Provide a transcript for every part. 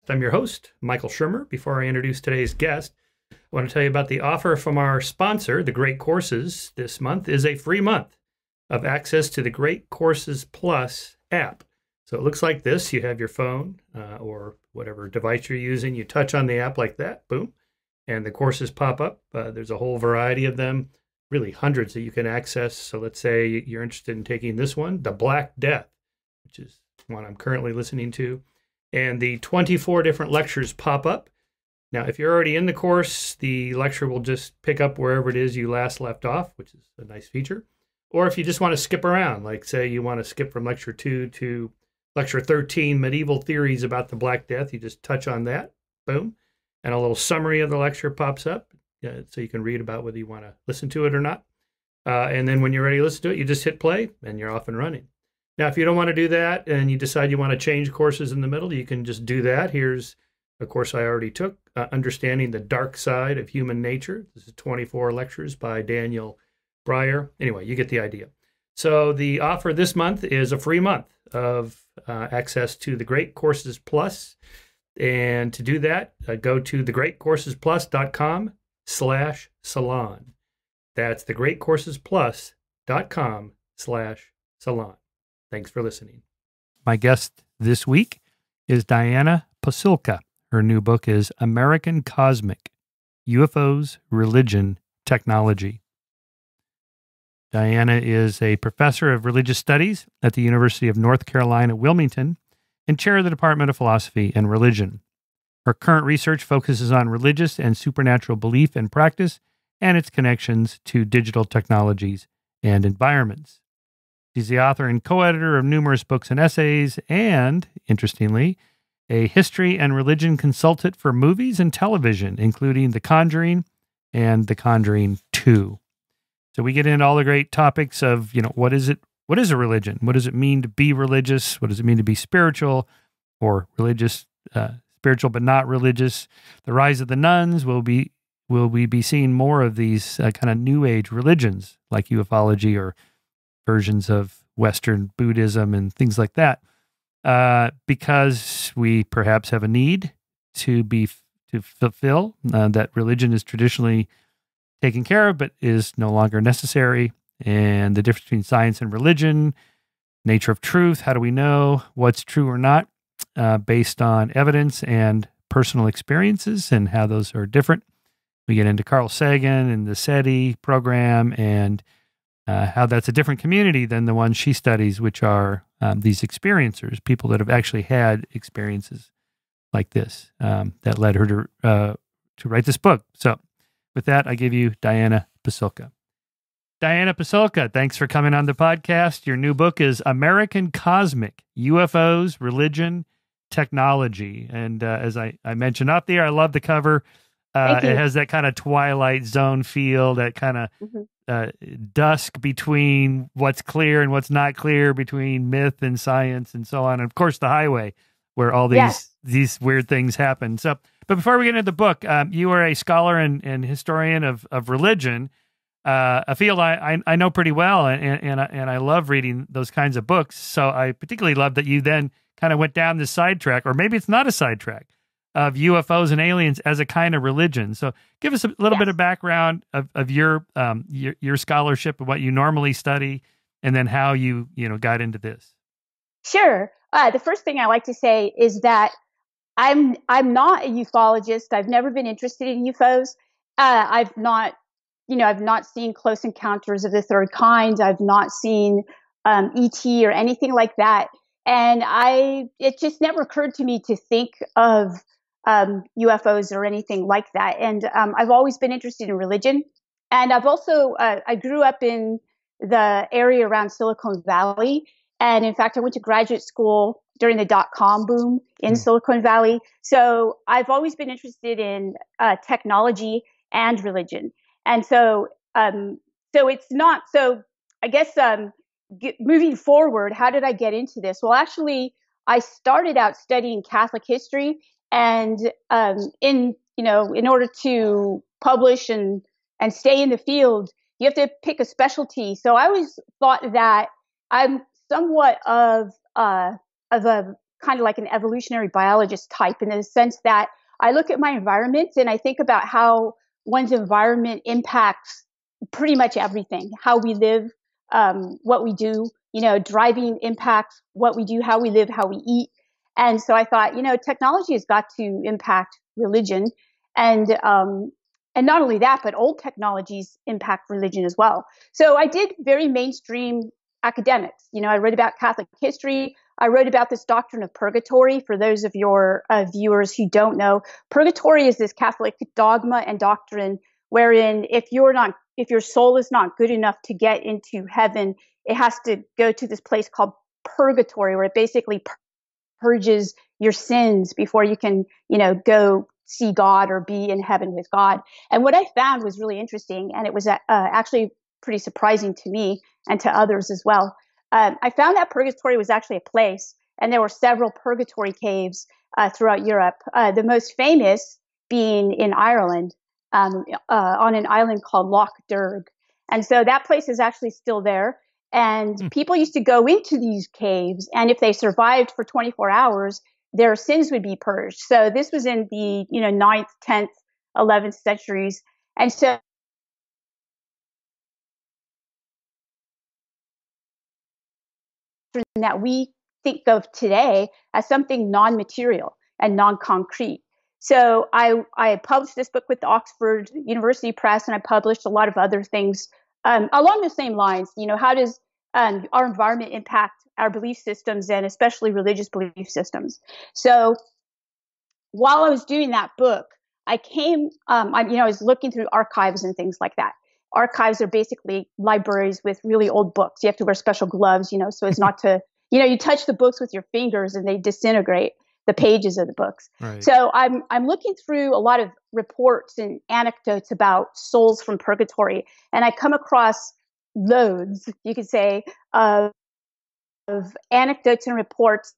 I'm your host, Michael Shermer. Before I introduce today's guest, I want to tell you about the offer from our sponsor, The Great Courses. This month is a free month of access to the Great Courses Plus app. So it looks like this. You have your phone or whatever device you're using. You touch on the app like that, boom, and the courses pop up. There's a whole variety of them, really hundreds that you can access. So let's say you're interested in taking this one, The Black Death, which is one I'm currently listening to. And the 24 different lectures pop up. Now, if you're already in the course, the lecture will just pick up wherever it is you last left off, which is a nice feature. Or if you just want to skip around, like say you want to skip from lecture 2 to lecture 13, Medieval Theories about the Black Death, you just touch on that, boom, and a little summary of the lecture pops up, so you can read about whether you want to listen to it or not. And then when you're ready to listen to it, you just hit play, and you're off and running. Now, if you don't want to do that and you decide you want to change courses in the middle, you can just do that. Here's a course I already took, Understanding the Dark Side of Human Nature. This is 24 lectures by Daniel Breyer. Anyway, you get the idea. So the offer this month is a free month of access to the Great Courses Plus. And to do that, go to thegreatcoursesplus.com/salon. That's thegreatcoursesplus.com/salon. Thanks for listening. My guest this week is Diana Pasulka. Her new book is American Cosmic: UFOs, Religion, Technology. Diana is a professor of religious studies at the University of North Carolina, Wilmington, and chair of the Department of Philosophy and Religion. Her current research focuses on religious and supernatural belief and practice and its connections to digital technologies and environments. She's the author and co-editor of numerous books and essays and, interestingly, a history and religion consultant for movies and television, including The Conjuring and The Conjuring 2. So we get into all the great topics of, what is a religion? What does it mean to be religious? What does it mean to be spiritual or religious, spiritual but not religious? The rise of the nuns. Will we be seeing more of these kind of new age religions like ufology or versions of Western Buddhism and things like that? Because we perhaps have a need to fulfill that religion is traditionally taken care of, but is no longer necessary. And the difference between science and religion, nature of truth, how do we know what's true or not, based on evidence and personal experiences and how those are different. We get into Carl Sagan and the SETI program and how that's a different community than the one she studies, which are these experiencers, people that have actually had experiences like this that led her to write this book. So with that, I give you Diana Pasulka. Diana Pasulka, thanks for coming on the podcast. Your new book is American Cosmic: UFOs, Religion, Technology. And as I mentioned up there, I love the cover. It has that kind of Twilight Zone feel, that kind of dusk between what's clear and what's not clear, between myth and science and so on. And of course, the highway where all these weird things happen. So, but before we get into the book, you are a scholar and historian of religion, a field I know pretty well, and I love reading those kinds of books. So I particularly love that you then kind of went down this sidetrack, or maybe it's not a sidetrack, of UFOs and aliens as a kind of religion. So give us a little bit of background of your scholarship and what you normally study, and then how you got into this. Sure. The first thing I like to say is that I'm not a ufologist. I've never been interested in UFOs. I've not seen Close Encounters of the Third Kind. I've not seen ET or anything like that. And it just never occurred to me to think of UFOs or anything like that. And I've always been interested in religion. And I've also, I grew up in the area around Silicon Valley. And in fact, I went to graduate school during the dot-com boom in Silicon Valley. So I've always been interested in technology and religion. And so it's not, so I guess moving forward, how did I get into this? Well, actually, I started out studying Catholic history, and in order to publish and stay in the field, you have to pick a specialty. So I always thought that I'm somewhat of a kind of like an evolutionary biologist type, in the sense that I look at my environment and I think about how one's environment impacts pretty much everything, how we live, what we do, driving impacts what we do, how we live, how we eat. And so I thought, technology has got to impact religion. And not only that, but old technologies impact religion as well. So I did very mainstream academics. I read about Catholic history. I wrote about this doctrine of purgatory. For those of your viewers who don't know, purgatory is this Catholic dogma and doctrine wherein if your soul is not good enough to get into heaven, it has to go to this place called purgatory, where it basically purges your sins before you can, go see God or be in heaven with God. And what I found was really interesting, and it was actually pretty surprising to me and to others as well. I found that purgatory was actually a place, and there were several purgatory caves throughout Europe. The most famous being in Ireland, on an island called Loch Derg. And so that place is actually still there. And people used to go into these caves, and if they survived for 24 hours, their sins would be purged. So this was in the 9th, 10th, 11th centuries. And so that we think of today as something non-material and non-concrete. So I published this book with the Oxford University Press, and I published a lot of other things along the same lines. How does our environment impact our belief systems, and especially religious belief systems? So while I was doing that book, I was looking through archives and things like that. Archives are basically libraries with really old books. You have to wear special gloves, so as not to, you touch the books with your fingers and they disintegrate the pages of the books. Right. So I'm looking through a lot of reports and anecdotes about souls from purgatory, and I come across loads, you could say, of anecdotes and reports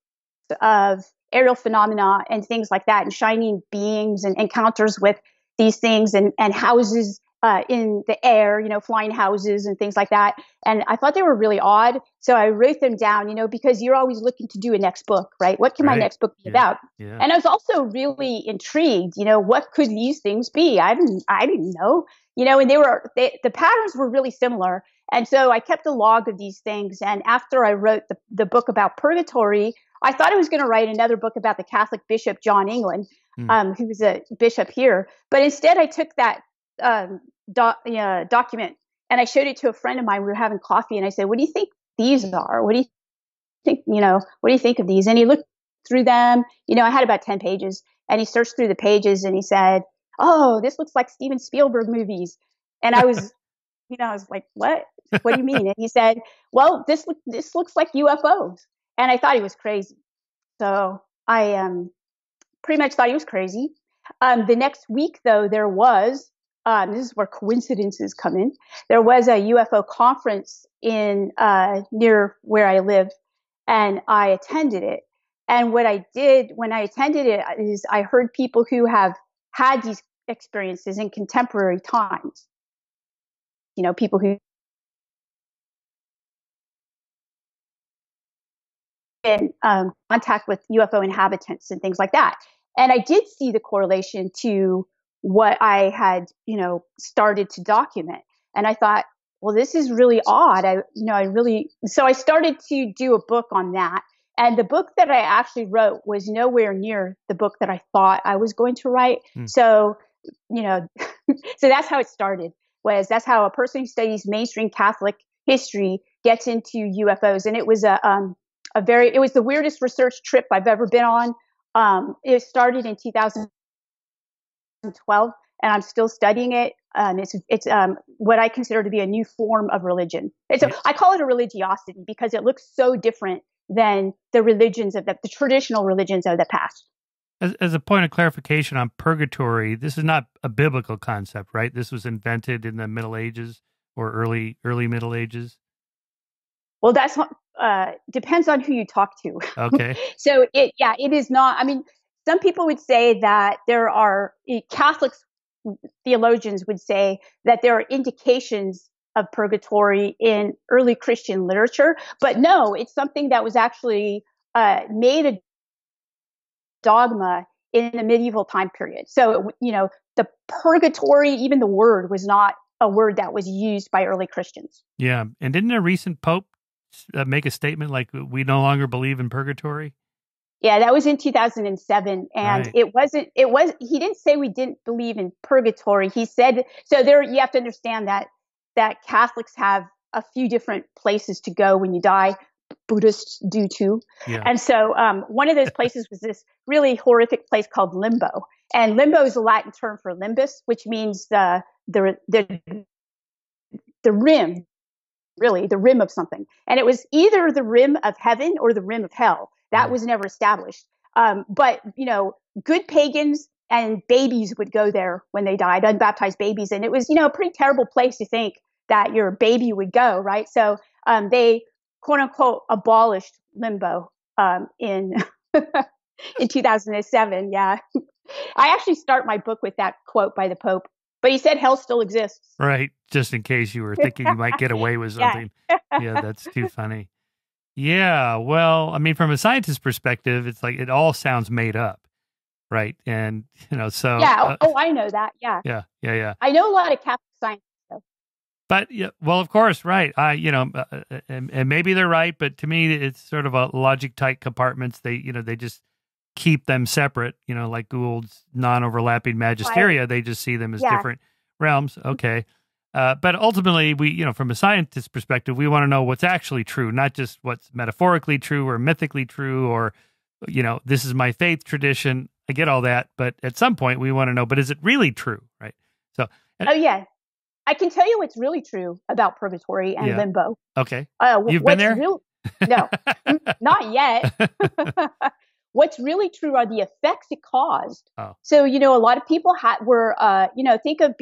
of aerial phenomena and things like that, and shining beings and encounters with these things, and houses in the air, flying houses and things like that. And I thought they were really odd. So I wrote them down, because you're always looking to do a next book, right? What can my next book be about? Yeah. And I was also really intrigued, what could these things be? I didn't know, and the patterns were really similar. And so I kept a log of these things. And after I wrote the book about purgatory, I thought I was going to write another book about the Catholic bishop, John England, who was a bishop here. But instead, I took that document and I showed it to a friend of mine. We were having coffee, and I said, "What do you think these are? What do you think? What do you think of these?" And he looked through them. I had about 10 pages, and he searched through the pages and he said, "Oh, this looks like Steven Spielberg movies." And I was, I was like, "What? What do you mean?" And he said, "Well, this looks like UFOs." And I thought he was crazy. So I pretty much thought he was crazy. The next week, though, there was, this is where coincidences come in. There was a UFO conference in near where I live, and I attended it. And what I did when I attended it is I heard people who have had these experiences in contemporary times. People who in contact with UFO inhabitants and things like that. And I did see the correlation to what I had, started to document. And I thought, well, this is really odd. So I started to do a book on that. And the book that I actually wrote was nowhere near the book that I thought I was going to write. So, so that's how it started. That's how a person who studies mainstream Catholic history gets into UFOs. And it was it was the weirdest research trip I've ever been on. It started in 2012, and I'm still studying it. It's what I consider to be a new form of religion. I call it a religiosity because it looks so different than the religions of the traditional religions of the past. As a point of clarification on purgatory, this is not a biblical concept, right? This was invented in the Middle Ages or early Middle Ages. Well, that's depends on who you talk to. Okay. So it is not. I mean, some people would say that there are Catholic theologians would say that there are indications of purgatory in early Christian literature, but no, it's something that was actually made dogma in the medieval time period. So, the purgatory, even the word was not a word that was used by early Christians. Yeah. And didn't a recent pope make a statement like, we no longer believe in purgatory? Yeah, that was in 2007. And Right. he didn't say we didn't believe in purgatory. He said, so there, you have to understand that Catholics have a few different places to go when you die. Buddhists do too. Yeah. And so one of those places was this really horrific place called limbo. And limbo is a Latin term for limbus, which means the rim, really, the rim of something. And it was either the rim of heaven or the rim of hell. That was never established. But, good pagans and babies would go there when they died, unbaptized babies. And it was, a pretty terrible place to think that your baby would go, right? So they, quote unquote, abolished limbo in in 2007. Yeah. I actually start my book with that quote by the Pope, but he said hell still exists. Right. Just in case you were thinking you might get away with something. Yeah, that's too funny. Yeah. Well, I mean, from a scientist's perspective, it's like it all sounds made up. Right. And, so. Yeah. I know that. Yeah. Yeah. I know a lot of Catholic science. But yeah, well, of course, right. And maybe they're right, but to me, it's sort of a logic tight compartments. They just keep them separate. Like Gould's non-overlapping magisteria, right. They just see them as different realms. Okay, but ultimately, we, from a scientist's perspective, we want to know what's actually true, not just what's metaphorically true or mythically true, or this is my faith tradition. I get all that, but at some point, we want to know, but is it really true, right? So, oh yeah. I can tell you what's really true about purgatory and limbo. Okay. You've been there? No, not yet. What's really true are the effects it caused. Oh. So, a lot of people were, think of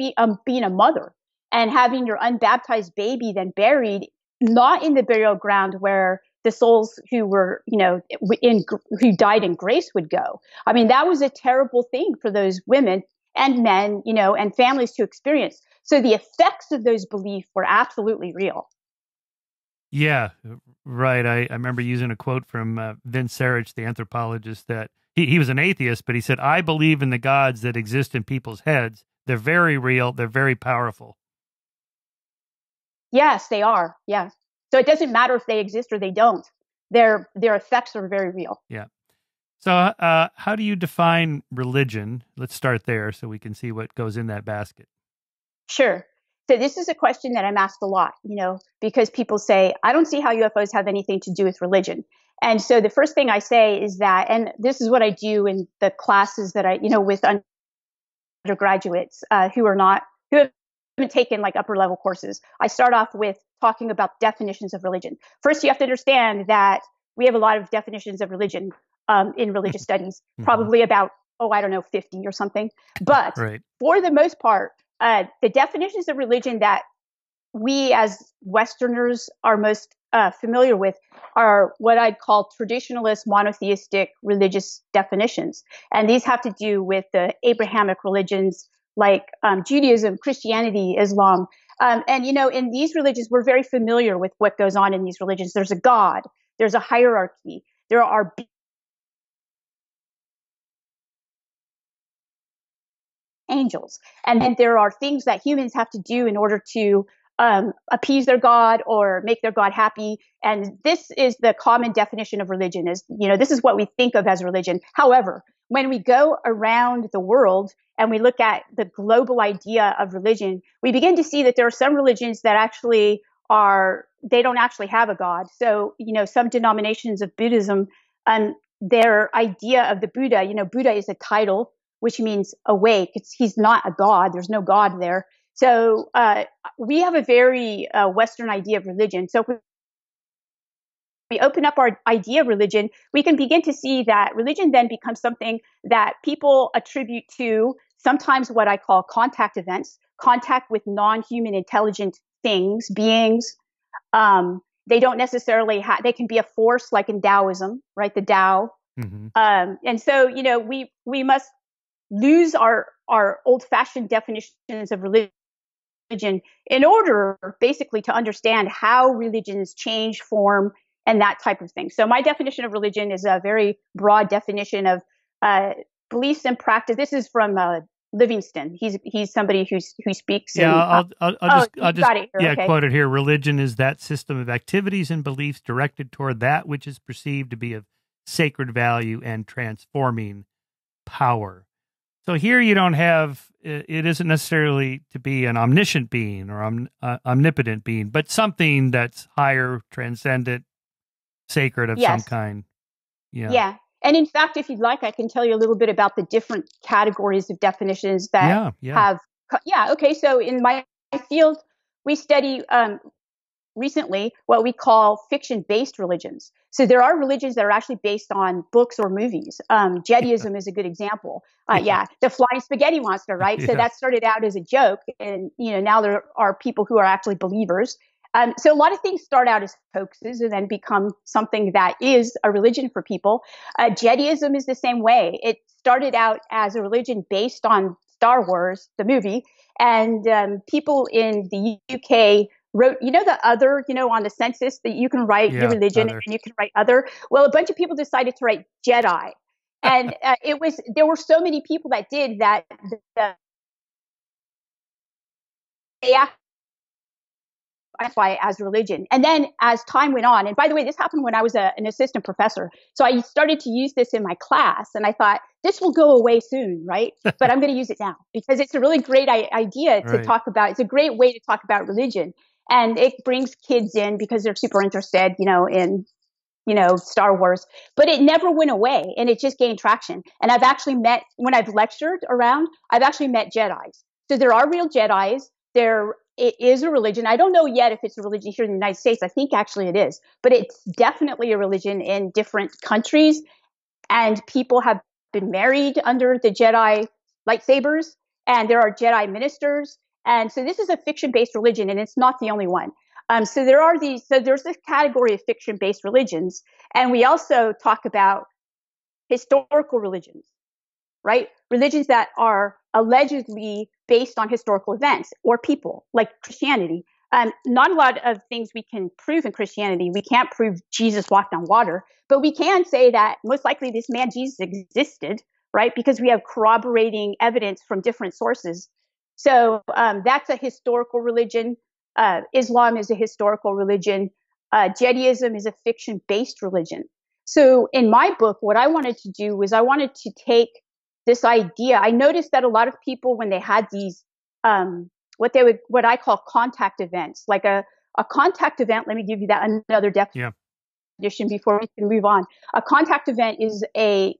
being a mother and having your unbaptized baby then buried, not in the burial ground where the souls who were, who died in grace would go. I mean, that was a terrible thing for those women and men, and families to experience. So the effects of those beliefs were absolutely real. Yeah, right. I remember using a quote from Vince Sarich, the anthropologist, that he was an atheist, but he said, I believe in the gods that exist in people's heads. They're very real. They're very powerful. Yes, they are. Yes. So it doesn't matter if they exist or they don't. Their effects are very real. Yeah. So how do you define religion? Let's start there so we can see what goes in that basket. Sure. So this is a question that I'm asked a lot, because people say, I don't see how UFOs have anything to do with religion. And so the first thing I say is that, and this is what I do in the classes that I, with undergraduates who haven't taken like upper level courses. I start off with talking about definitions of religion. First, you have to understand that we have a lot of definitions of religion in religious studies, probably about, 50 or something. But right. For the most part, the definitions of religion that we as Westerners are most familiar with are what I'd call traditionalist monotheistic religious definitions. And these have to do with the Abrahamic religions like Judaism, Christianity, Islam. And, in these religions, we're very familiar with what goes on in these religions. There's a God, there's a hierarchy, there are angels. And then there are things that humans have to do in order to appease their God or make their God happy. And this is the common definition of religion is, this is what we think of as religion. However, when we go around the world and we look at the global idea of religion, we begin to see that there are some religions that actually they don't actually have a God. So, some denominations of Buddhism, their idea of the Buddha, Buddha is a title, which means awake. He's not a God. There's no God there. So we have a very Western idea of religion. So if we open up our idea of religion, we can begin to see that religion then becomes something that people attribute to sometimes what I call contact events, contact with non-human intelligent things, beings. They don't necessarily they can be a force like in Taoism, right? The Tao. Mm-hmm. And so, we must lose our old-fashioned definitions of religion in order basically to understand how religions change form and that type of thing. So my definition of religion is a very broad definition of beliefs and practice. This is from Livingston. He's somebody who speaks. Yeah, And, I'll just got it here. yeah, Okay. quote it here. Religion is that system of activities and beliefs directed toward that which is perceived to be of sacred value and transforming power. So here you don't have, it isn't necessarily to be an omniscient being or omnipotent being, but something that's higher, transcendent, sacred of some kind. Yeah. Yeah. And in fact, if you'd like, I can tell you a little bit about the different categories of definitions that have. Yeah. Okay. So in my field, we study recently what we call fiction-based religions. So there are religions that are actually based on books or movies. Judaism is a good example. The flying spaghetti monster, right? So that started out as a joke, and now there are people who are actually believers. So a lot of things start out as hoaxes and then become something that is a religion for people. Judaism is the same way. It started out as a religion based on Star Wars, the movie, and people in the UK wrote, the other, on the census that you can write your religion and you can write other. Well, a bunch of people decided to write Jedi. And there were so many people that did that. They identify as religion. And then as time went on, and by the way, this happened when I was an assistant professor. So I started to use this in my class and I thought, this will go away soon, right? But I'm going to use it now because it's a really great idea to talk about. It's a great way to talk about religion. And it brings kids in because they're super interested, in, Star Wars. But it never went away and it just gained traction. And I've actually when I've lectured around, I've actually met Jedis. So there are real Jedis. It is a religion. I don't know yet if it's a religion here in the United States. I think actually it is. But it's definitely a religion in different countries. And people have been married under the Jedi lightsabers. And there are Jedi ministers. And so this is a fiction-based religion, and it's not the only one. So there's this category of fiction-based religions. And we also talk about historical religions, right? Religions that are allegedly based on historical events or people, like Christianity. Not a lot of things we can prove in Christianity. We can't prove Jesus walked on water, but we can say that most likely this man Jesus existed, right? Because we have corroborating evidence from different sources. So that's a historical religion. Islam is a historical religion. Judaism is a fiction-based religion. So in my book, what I wanted to do was I wanted to take this idea. I noticed that a lot of people, when they had these, what I call contact events, like a contact event. Let me give you that another definition before we can move on. A contact event is a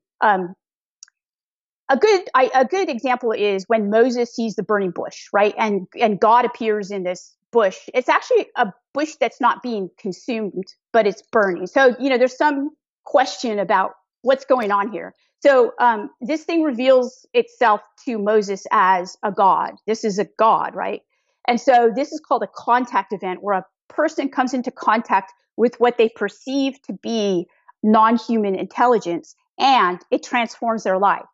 good example is when Moses sees the burning bush, right? And God appears in this bush. It's actually a bush that's not being consumed, but it's burning. So, there's some question about what's going on here. So this thing reveals itself to Moses as a god. This is a god, right? And so this is called a contact event, where a person comes into contact with what they perceive to be non-human intelligence, and it transforms their life.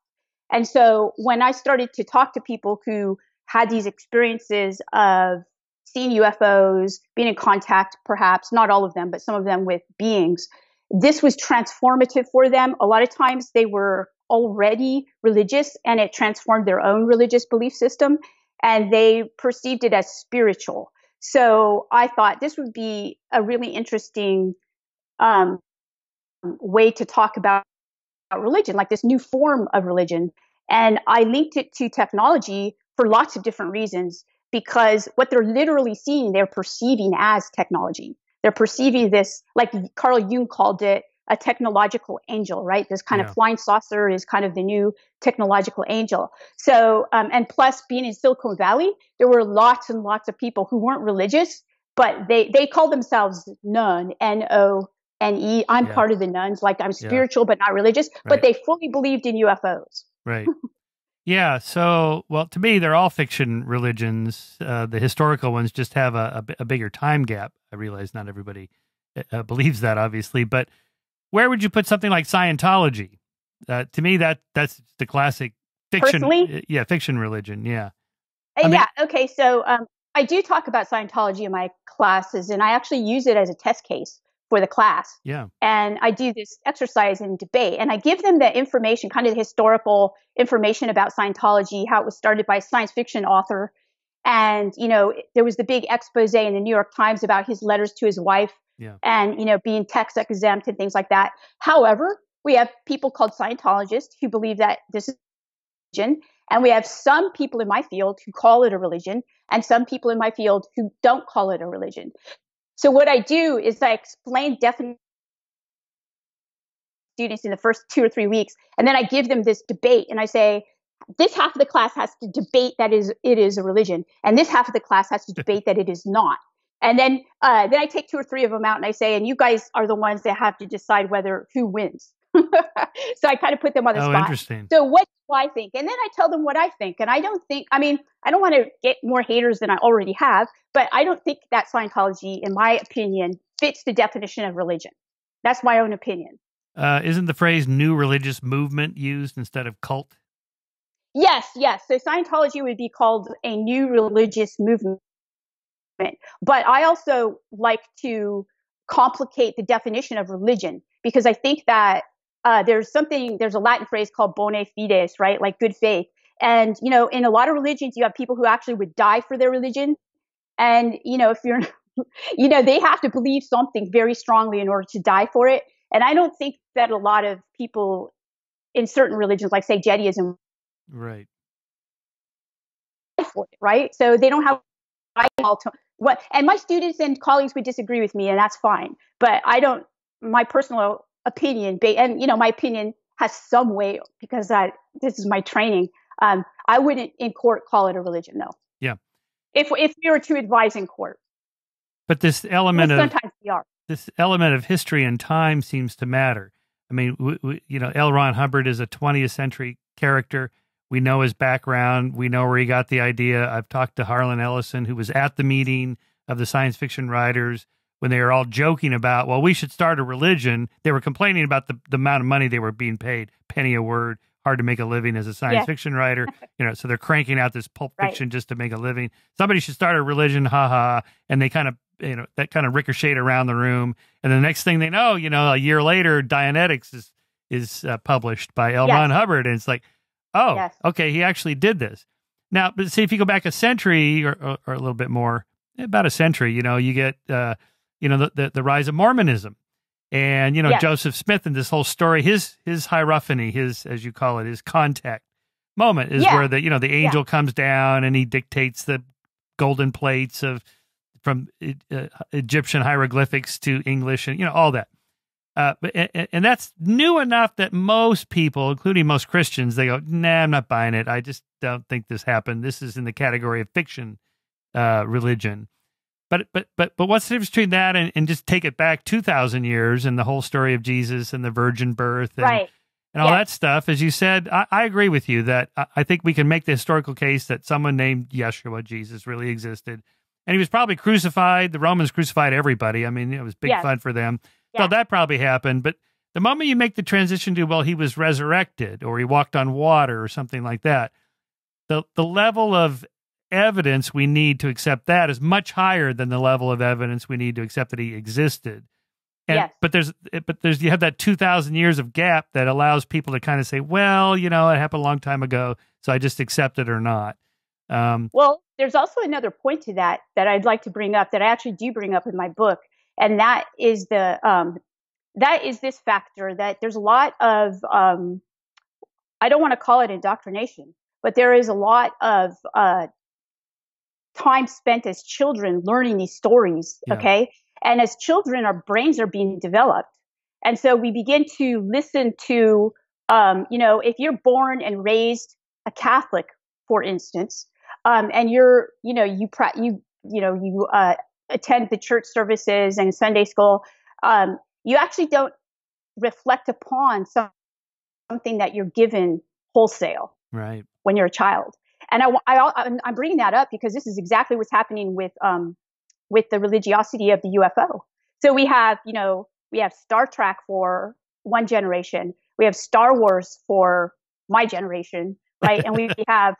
And so when I started to talk to people who had these experiences of seeing UFOs, being in contact, perhaps not all of them, but some of them with beings, this was transformative for them. A lot of times they were already religious and it transformed their own religious belief system, and they perceived it as spiritual. So I thought this would be a really interesting way to talk about religion, like this new form of religion. And I linked it to technology for lots of different reasons, because what they're literally seeing, they're perceiving as technology. They're perceiving this, like Carl Jung called it, a technological angel, right? This kind of flying saucer is kind of the new technological angel. So, and plus being in Silicon Valley, there were lots and lots of people who weren't religious, but they called themselves nun, N-O-N-E. I'm part of the nuns, like I'm spiritual, but not religious, but they fully believed in UFOs. Right. Yeah. So, well, to me, they're all fiction religions. The historical ones just have a bigger time gap. I realize not everybody believes that, obviously, but where would you put something like Scientology? To me, that's the classic fiction. Personally? Fiction religion. Yeah. Okay. So I do talk about Scientology in my classes, and I actually use it as a test case for the class. Yeah. And I do this exercise and debate, and I give them the information, kind of the historical information about Scientology, how it was started by a science fiction author. And, there was the big expose in the New York Times about his letters to his wife and, being tax exempt and things like that. However, we have people called Scientologists who believe that this is religion. And we have some people in my field who call it a religion and some people in my field who don't call it a religion. So what I do is I explain definitions to students in the first 2 or 3 weeks, and then I give them this debate, and I say, this half of the class has to debate that it is a religion, and this half of the class has to debate that it is not. And then I take 2 or 3 of them out, and I say, and you guys are the ones that have to decide who wins. So I kind of put them on the spot. Interesting. So what do I think? And then I tell them what I think. And I don't want to get more haters than I already have, but I don't think that Scientology, in my opinion, fits the definition of religion. That's my own opinion. Isn't the phrase new religious movement used instead of cult? Yes. So Scientology would be called a new religious movement. But I also like to complicate the definition of religion, because I think that there's a Latin phrase called bona fides, right? Like good faith. And, in a lot of religions, you have people who actually would die for their religion. And, if you're, they have to believe something very strongly in order to die for it. And I don't think that a lot of people in certain religions, like say Judaism, right? Right. So they don't have what. And my students and colleagues would disagree with me, and that's fine. But I don't. My personal opinion, and my opinion has some weight because this is my training. I wouldn't in court call it a religion, no. Yeah. If we were to advise in court. But this element sometimes we are. This element of history and time seems to matter. I mean, L. Ron Hubbard is a 20th century character. We know his background. We know where he got the idea. I've talked to Harlan Ellison, who was at the meeting of the science fiction writers when they were all joking about, well, we should start a religion. They were complaining about the amount of money they were being paid, penny a word, hard to make a living as a science fiction writer. So they're cranking out this pulp fiction just to make a living. Somebody should start a religion, haha. And they kind of, that kind of ricocheted around the room. And the next thing they know, a year later, Dianetics is published by L. Ron Hubbard. And it's like, oh, okay, he actually did this. Now, but see, if you go back a century or a little bit more, about a century, you get, the rise of Mormonism. And, Joseph Smith and this whole story, his hierophany, as you call it, his contact moment is where the angel comes down and he dictates the golden plates from Egyptian hieroglyphics to English and, all that. And that's new enough that most people, including most Christians, they go, nah, I'm not buying it. I just don't think this happened. This is in the category of fiction religion. But what's the difference between that and just take it back 2,000 years and the whole story of Jesus and the virgin birth and all that stuff? As you said, I agree with you that I think we can make the historical case that someone named Yeshua, Jesus, really existed. And he was probably crucified. The Romans crucified everybody. I mean, it was big fun for them. So that probably happened. But the moment you make the transition to, well, he was resurrected or he walked on water or something like that, the level of evidence we need to accept that is much higher than the level of evidence we need to accept that he existed. And, but you have that 2,000 years of gap that allows people to kind of say, well, it happened a long time ago, so I just accept it or not. Well, there's also another point to that I'd like to bring up that I actually do bring up in my book. And that is this factor that there's a lot of, I don't want to call it indoctrination, but there is a lot of, time spent as children learning these stories. Okay. And as children, our brains are being developed. And so we begin to listen to, if you're born and raised a Catholic, for instance, and you attend the church services and Sunday school, you actually don't reflect upon something that you're given wholesale when you're a child. And I'm bringing that up because this is exactly what's happening with the religiosity of the UFO. So we have Star Trek for one generation, we have Star Wars for my generation, right? And we have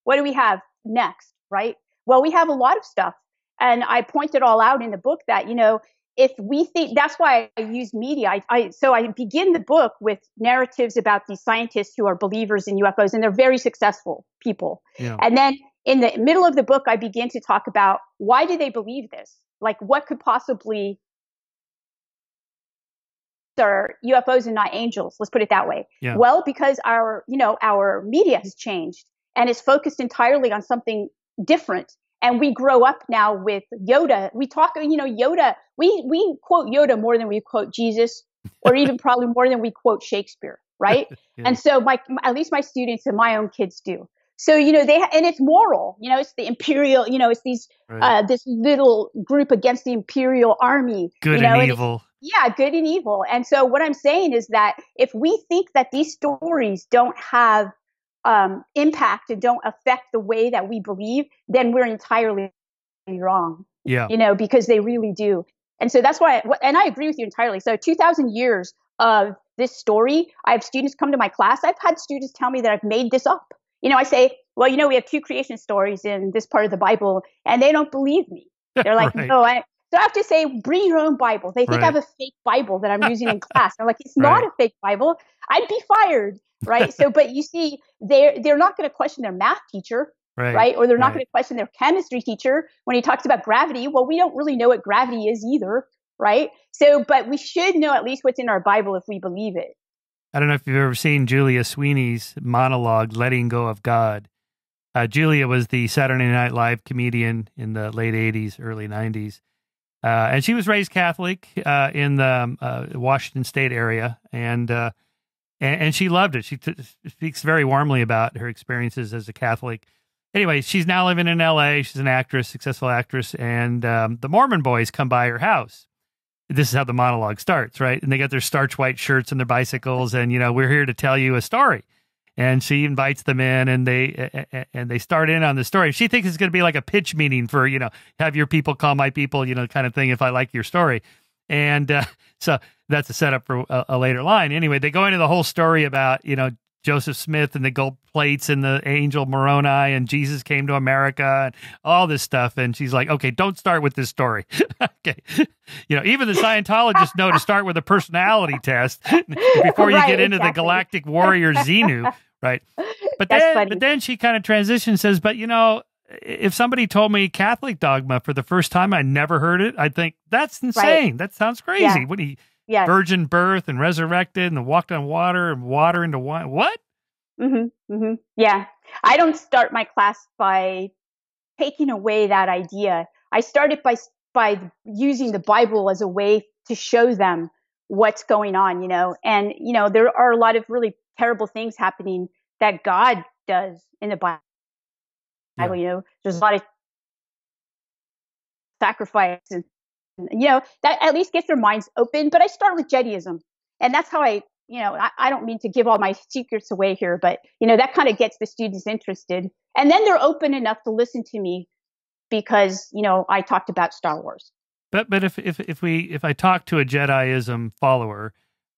what do we have next, right? Well, we have a lot of stuff, and I point it all out in the book that if we think, that's why I use media. So I begin the book with narratives about these scientists who are believers in UFOs, and they're very successful people. Yeah. And then in the middle of the book, I begin to talk about why do they believe this? Like, what could possibly are UFOs and not angels? Let's put it that way. Yeah. Well, because our media has changed and is focused entirely on something different. And we grow up now with Yoda. We talk, Yoda, we quote Yoda more than we quote Jesus, or even probably more than we quote Shakespeare, right? Yeah. And so at least my students and my own kids do. So, and it's moral, it's the imperial, it's these, Right. this little group against the imperial army. Good and evil. Yeah, good and evil. And so what I'm saying is that if we think that these stories don't have impact and don't affect the way that we believe, then we're entirely wrong. Yeah. Because they really do. And so that's why, and I agree with you entirely. So 2,000 years of this story, I have students come to my class. I've had students tell me that I've made this up. I say, well, we have 2 creation stories in this part of the Bible, and they don't believe me. They're like, Right. no, So I have to say, bring your own Bible. They think Right. I have a fake Bible that I'm using in class. I'm like, it's not a fake Bible. I'd be fired, right? So, but you see, they're not going to question their math teacher, right? Or they're not going to question their chemistry teacher when he talks about gravity. Well, we don't really know what gravity is either, right? So, but we should know at least what's in our Bible if we believe it. I don't know if you've ever seen Julia Sweeney's monologue, Letting Go of God. Julia was the Saturday Night Live comedian in the late 80s, early 90s. And she was raised Catholic in the Washington State area, and she loved it. She speaks very warmly about her experiences as a Catholic. Anyway, she's now living in L.A. She's an actress, successful actress, and the Mormon boys come by her house. This is how the monologue starts, right? And they got their starch white shirts and their bicycles, and we're here to tell you a story. And she invites them in, and they start in on the story. She thinks it's going to be like a pitch meeting for, have your people call my people, kind of thing, if I like your story. And so that's a setup for a later line. Anyway, they go into the whole story about, Joseph Smith and the gold plates and the angel Moroni and Jesus came to America and all this stuff. And she's like, okay, don't start with this story. Okay. Even the Scientologists know to start with a personality test before you get into the galactic warrior Xenu. Right. But then she kind of transitions and says, but if somebody told me Catholic dogma for the first time, I never heard it. I think that's insane. Right. That sounds crazy. Yeah. What do you, yes. Virgin birth and resurrected and walked on water and water into wine. What? Mm-hmm, mm-hmm. Yeah. I don't start my class by taking away that idea. I start it by using the Bible as a way to show them what's going on, and, there are a lot of really terrible things happening that God does in the Bible. Yeah. There's a lot of sacrifice and, that at least gets their minds open. But I start with Judaism, and that's how I don't mean to give all my secrets away here, but, that kind of gets the students interested. And then they're open enough to listen to me because, I talked about Star Wars. But if I talk to a Jediism follower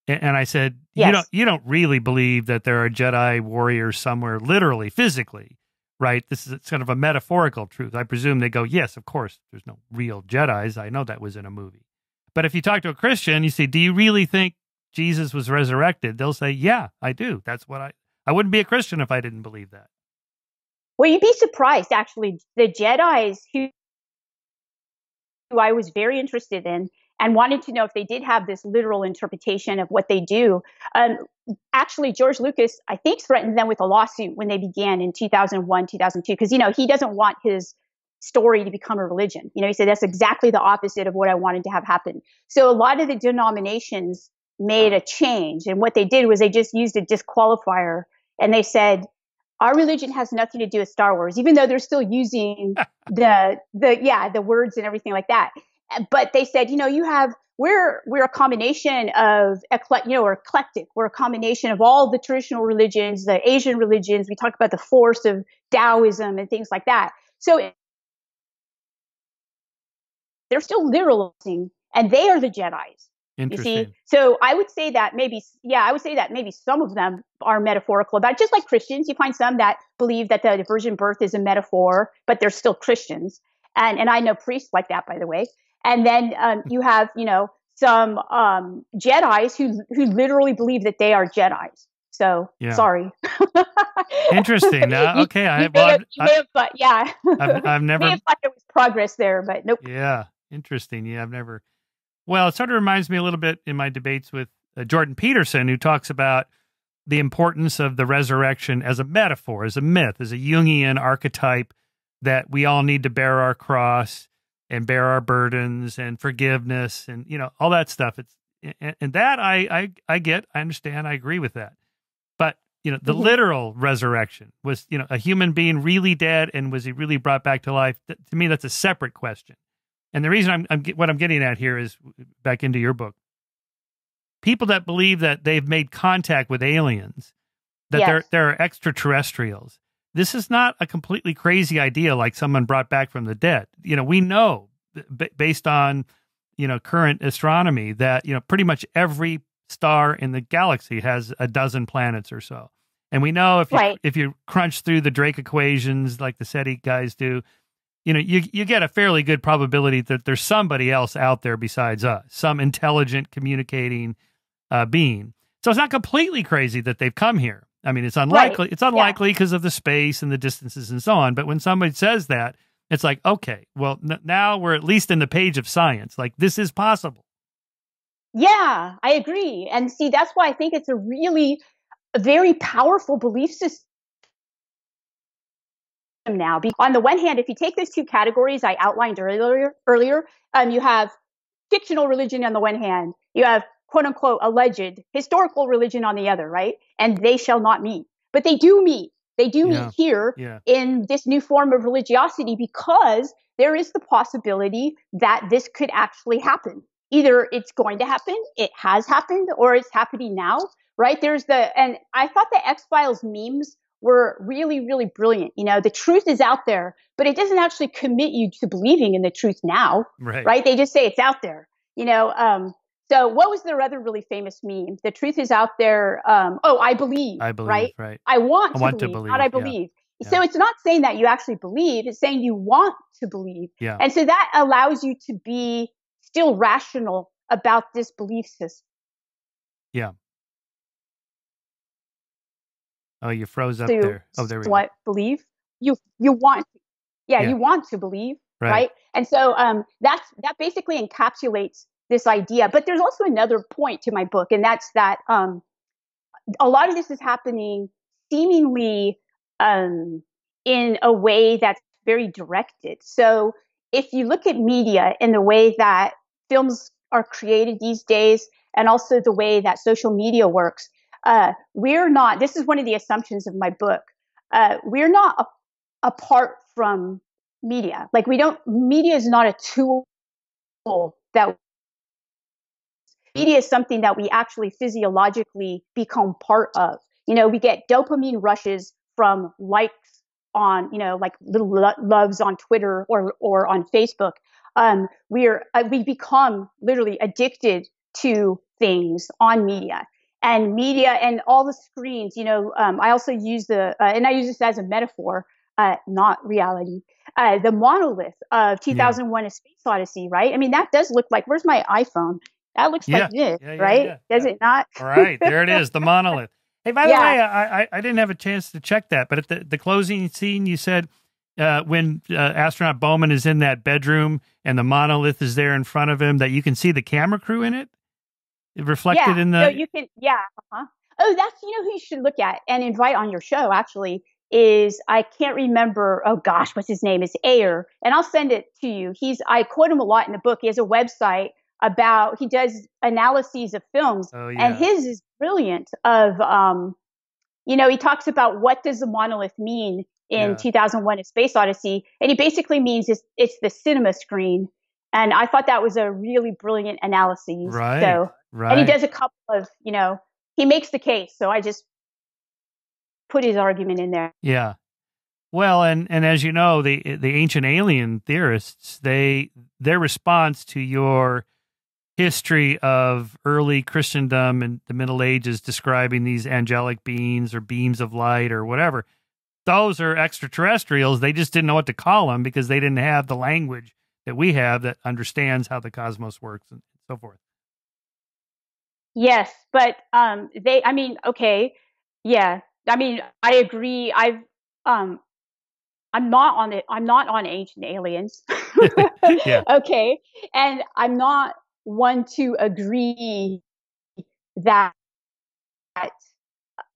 and I said, yes. you don't really believe that there are Jedi warriors somewhere, literally, physically, right? This is sort of a metaphorical truth. I presume they go, yes, of course, there's no real Jedis. I know that was in a movie. But if you talk to a Christian, you say, do you really think Jesus was resurrected? They'll say, yeah, I do. That's what I wouldn't be a Christian if I didn't believe that. Well, you'd be surprised, actually. The Jedis who I was very interested in and wanted to know if they did have this literal interpretation of what they do. Actually, George Lucas, I think, threatened them with a lawsuit when they began in 2001, 2002, because, he doesn't want his story to become a religion. He said, that's exactly the opposite of what I wanted to have happen. So a lot of the denominations made a change. And what they did was they just used a disqualifier. And they said, our religion has nothing to do with Star Wars, even though they're still using the words and everything like that. But they said, we're a combination of we're eclectic. We're a combination of all the traditional religions, the Asian religions. We talk about the force of Taoism and things like that. So they're still literalizing, and they are the Jedis. You see, so I would say that maybe some of them are metaphorical about it. Just like Christians, you find some that believe that the virgin birth is a metaphor, but they're still Christians. And I know priests like that, by the way. And then you have, some Jedis who literally believe that they are Jedis. So sorry. Interesting. Okay. But yeah, I've never may have thought there was progress there, but nope. Yeah. Interesting. Yeah. I've never. Well, it sort of reminds me a little bit in my debates with Jordan Peterson, who talks about the importance of the resurrection as a metaphor, as a myth, as a Jungian archetype that we all need to bear our cross and bear our burdens and forgiveness and, all that stuff. And that I get, I understand, I agree with that. But, the literal resurrection was, a human being really dead, and was he really brought back to life? To me, that's a separate question. And the reason what I'm getting at here is back into your book. People that believe that they've made contact with aliens, that there are extraterrestrials. This is not a completely crazy idea like someone brought back from the dead. We know based on, current astronomy that, pretty much every star in the galaxy has a dozen planets or so. And we know if you crunch through the Drake equations like the SETI guys do, you get a fairly good probability that there's somebody else out there besides us, some intelligent communicating being. So it's not completely crazy that they've come here. I mean, it's unlikely. Right. It's unlikely because of the space and the distances and so on. But when somebody says that, it's like, okay, well, now we're at least in the page of science. Like, this is possible. Yeah, I agree. And see, that's why I think it's a very powerful belief system now. On the one hand, if you take those two categories I outlined earlier, you have fictional religion on the one hand, you have quote unquote alleged historical religion on the other, right? And they shall not meet. But they do meet. They do meet here in this new form of religiosity, because there is the possibility that this could actually happen. Either it's going to happen, it has happened, or it's happening now, right? And I thought the X-Files memes were really, really brilliant. The truth is out there, but it doesn't actually commit you to believing in the truth now, right? They just say it's out there, So what was their other really famous meme? The truth is out there. I believe, right? I want to believe, not I believe. Yeah. So it's not saying that you actually believe, it's saying you want to believe. Yeah. And so that allows you to be still rational about this belief system. Yeah. Oh, you froze up there. Oh, there we go. What believe? You want you want to believe, right? And so that basically encapsulates this idea. But there's also another point to my book, and that's that a lot of this is happening seemingly in a way that's very directed. So if you look at media in the way that films are created these days, and also the way that social media works, this is one of the assumptions of my book, we're not apart from media. Like media is not a tool that media is something that we actually physiologically become part of. We get dopamine rushes from likes on, like little loves on Twitter or on Facebook. We become literally addicted to things on media. And media and all the screens, I also use and I use this as a metaphor, not reality, the monolith of 2001: A Space Odyssey, right? I mean, that does look like, where's my iPhone? That looks like this, right? Does it not? All right, there it is, the monolith. Hey, by the way, I didn't have a chance to check that, but at the closing scene, you said when astronaut Bowman is in that bedroom and the monolith is there in front of him, that you can see the camera crew in it? Reflected in the... So you can, Oh, that's, who you should look at and invite on your show, actually, is, I can't remember, oh gosh, what's his name? It's Ayer, and I'll send it to you. I quote him a lot in the book. He has a website he does analyses of films, and his is brilliant of, he talks about what does the monolith mean in 2001: A Space Odyssey, and he basically means it's the cinema screen. And I thought that was a really brilliant analysis. Right. So, and he does a couple of, he makes the case. So I just put his argument in there. Yeah. Well, and as you know, the ancient alien theorists, their response to your history of early Christendom and the Middle Ages describing these angelic beings or beams of light or whatever, those are extraterrestrials. They just didn't know what to call them because they didn't have the language that we have that understands how the cosmos works and so forth. Yes, but I mean, okay, yeah. I mean, I agree. Um I'm not on Ancient Aliens. Yeah. Okay. And I'm not one to agree that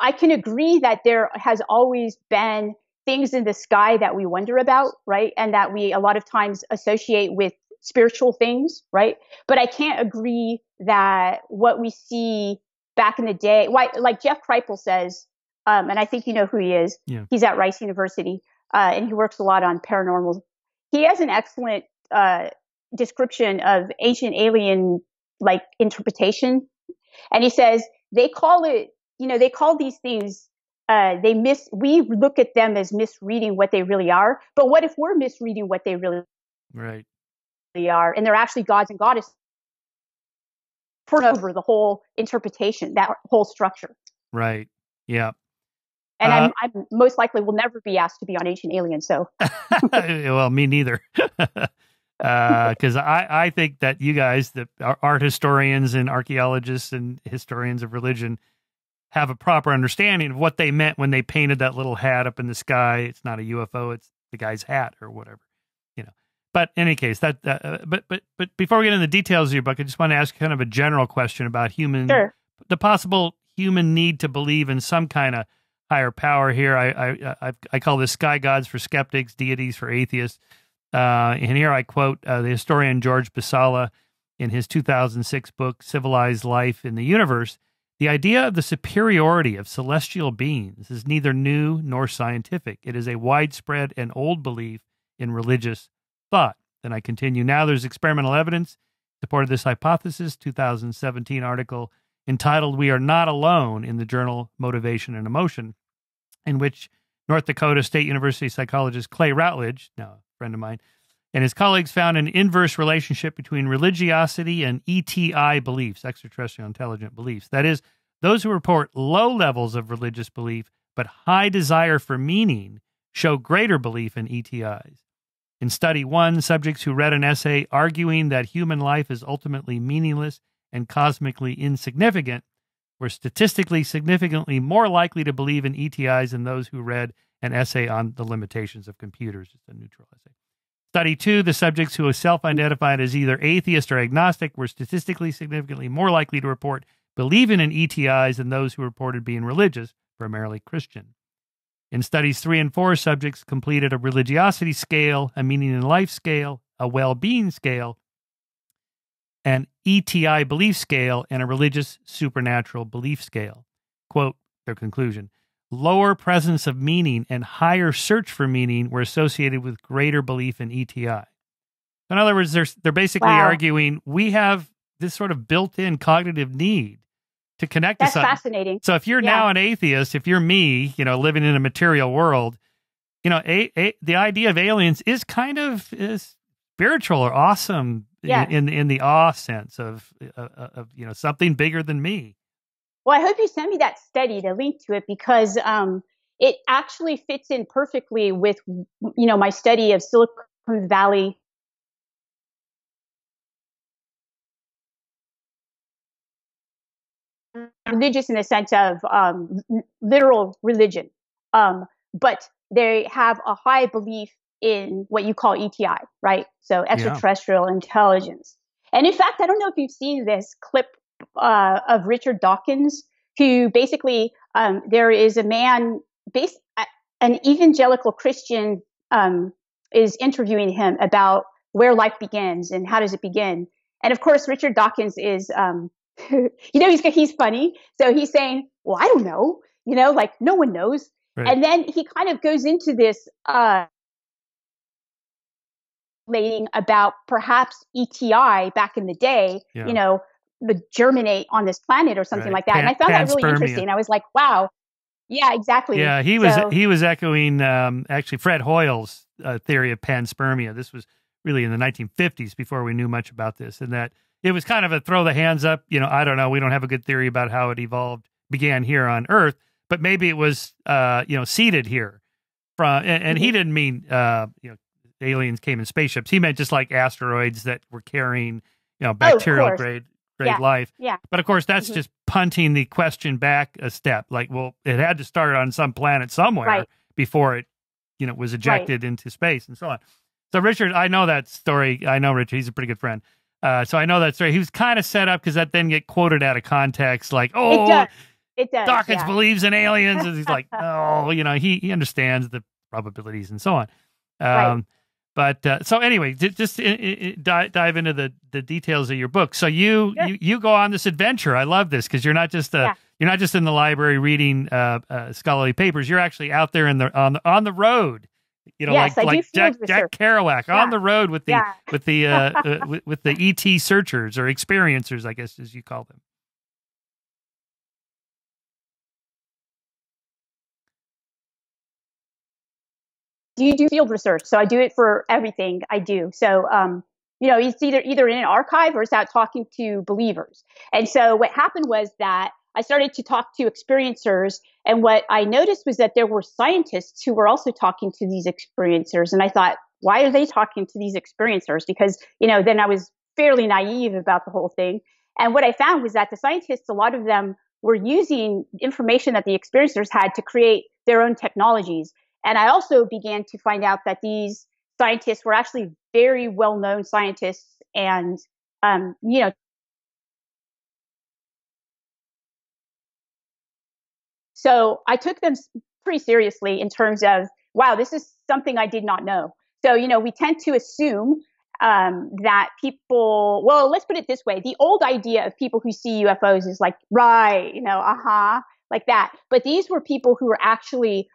I can agree that there has always been things in the sky that we wonder about, right? And that we a lot of times associate with spiritual things, right? But I can't agree that what we see back in the day, why, like Jeff Kripal says, and I think you know who he is. Yeah. He's at Rice University, and he works a lot on paranormal. He has an excellent description of ancient alien like interpretation, and he says they call it, they call these things, we look at them as misreading what they really are. But what if we're misreading what they really Right. are, and they're actually gods and goddesses? Turn over the whole interpretation, that whole structure. Right. Yeah. And I'm most likely will never be asked to be on Ancient Aliens. So, well, me neither. Because I think that you guys, that are art historians and archaeologists and historians of religion, have a proper understanding of what they meant when they painted that little hat up in the sky. It's not a UFO; it's the guy's hat or whatever, But in any case, but before we get into the details of your book, I just want to ask kind of a general question about the possible human need to believe in some kind of higher power here. I call this sky gods for skeptics, deities for atheists. And here I quote the historian George Basala in his 2006 book, Civilized Life in the Universe. The idea of the superiority of celestial beings is neither new nor scientific. It is a widespread and old belief in religious thought. Then I continue. Now there's experimental evidence supported this hypothesis. 2017 article entitled "We Are Not Alone" in the journal Motivation and Emotion, in which North Dakota State University psychologist Clay Routledge, now a friend of mine, and his colleagues found an inverse relationship between religiosity and ETI beliefs, extraterrestrial intelligent beliefs. That is, those who report low levels of religious belief but high desire for meaning show greater belief in ETIs. In study one, subjects who read an essay arguing that human life is ultimately meaningless and cosmically insignificant were statistically significantly more likely to believe in ETIs than those who read an essay on the limitations of computers. It's a neutral essay. Study two, the subjects who self-identified as either atheist or agnostic were statistically significantly more likely to report believing in ETIs than those who reported being religious, primarily Christian. In studies 3 and 4, subjects completed a religiosity scale, a meaning in life scale, a well-being scale, an ETI belief scale, and a religious supernatural belief scale. Quote, their conclusion, lower presence of meaning and higher search for meaning were associated with greater belief in ETI. In other words, they're basically arguing we have this sort of built-in cognitive need to connect to something. That's fascinating. So if you're now an atheist, if you're me, living in a material world, the idea of aliens is kind of spiritual or awesome in the awe sense of something bigger than me. Well, I hope you send me that study to link to it, because it actually fits in perfectly with my study of Silicon Valley religious in the sense of literal religion, but they have a high belief in what you call ETI, right? So extraterrestrial intelligence. And in fact, I don't know if you've seen this clip of Richard Dawkins, who basically there is a man, an evangelical Christian, is interviewing him about where life begins and how does it begin. And of course, Richard Dawkins is, he's funny. So he's saying, well, I don't know, like no one knows. Right. And then he kind of goes into this about perhaps ETI back in the day, would germinate on this planet or something like that. And I found that really interesting. I was like, wow. Yeah, exactly. Yeah, he was echoing actually Fred Hoyle's theory of panspermia. This was really in the 1950s, before we knew much about this, and that it was kind of a throw the hands up. I don't know. We don't have a good theory about how it began here on Earth, but maybe it was seeded here from. And he didn't mean aliens came in spaceships. He meant just like asteroids that were carrying, bacterial grade life. Yeah. But of course, that's just punting the question back a step. Like, well, it had to start on some planet somewhere before it, was ejected into space and so on. So Richard, I know that story. I know Richard, he's a pretty good friend. So I know that story. He was kind of set up because that then get quoted out of context. Like, it does. Dawkins believes in aliens. And he's like, oh, he understands the probabilities and so on. But so anyway, just dive into the details of your book. So you go on this adventure. I love this because you're not just you're not just in the library reading scholarly papers. You're actually out there on the road. Yes, like Jack Kerouac on the road with the with the ET searchers or experiencers, I guess as you call them. Do you do field research? So I do it for everything I do. So, it's either in an archive or it's out talking to believers. And so what happened was that I started to talk to experiencers. And what I noticed was that there were scientists who were also talking to these experiencers. And I thought, why are they talking to these experiencers? Because, then I was fairly naive about the whole thing. And what I found was that the scientists, a lot of them were using information that the experiencers had to create their own technologies. And I also began to find out that these scientists were actually very well-known scientists and, so I took them pretty seriously in terms of, wow, this is something I did not know. So, we tend to assume that people, well, let's put it this way. The old idea of people who see UFOs is like, right, like that. But these were people who were actually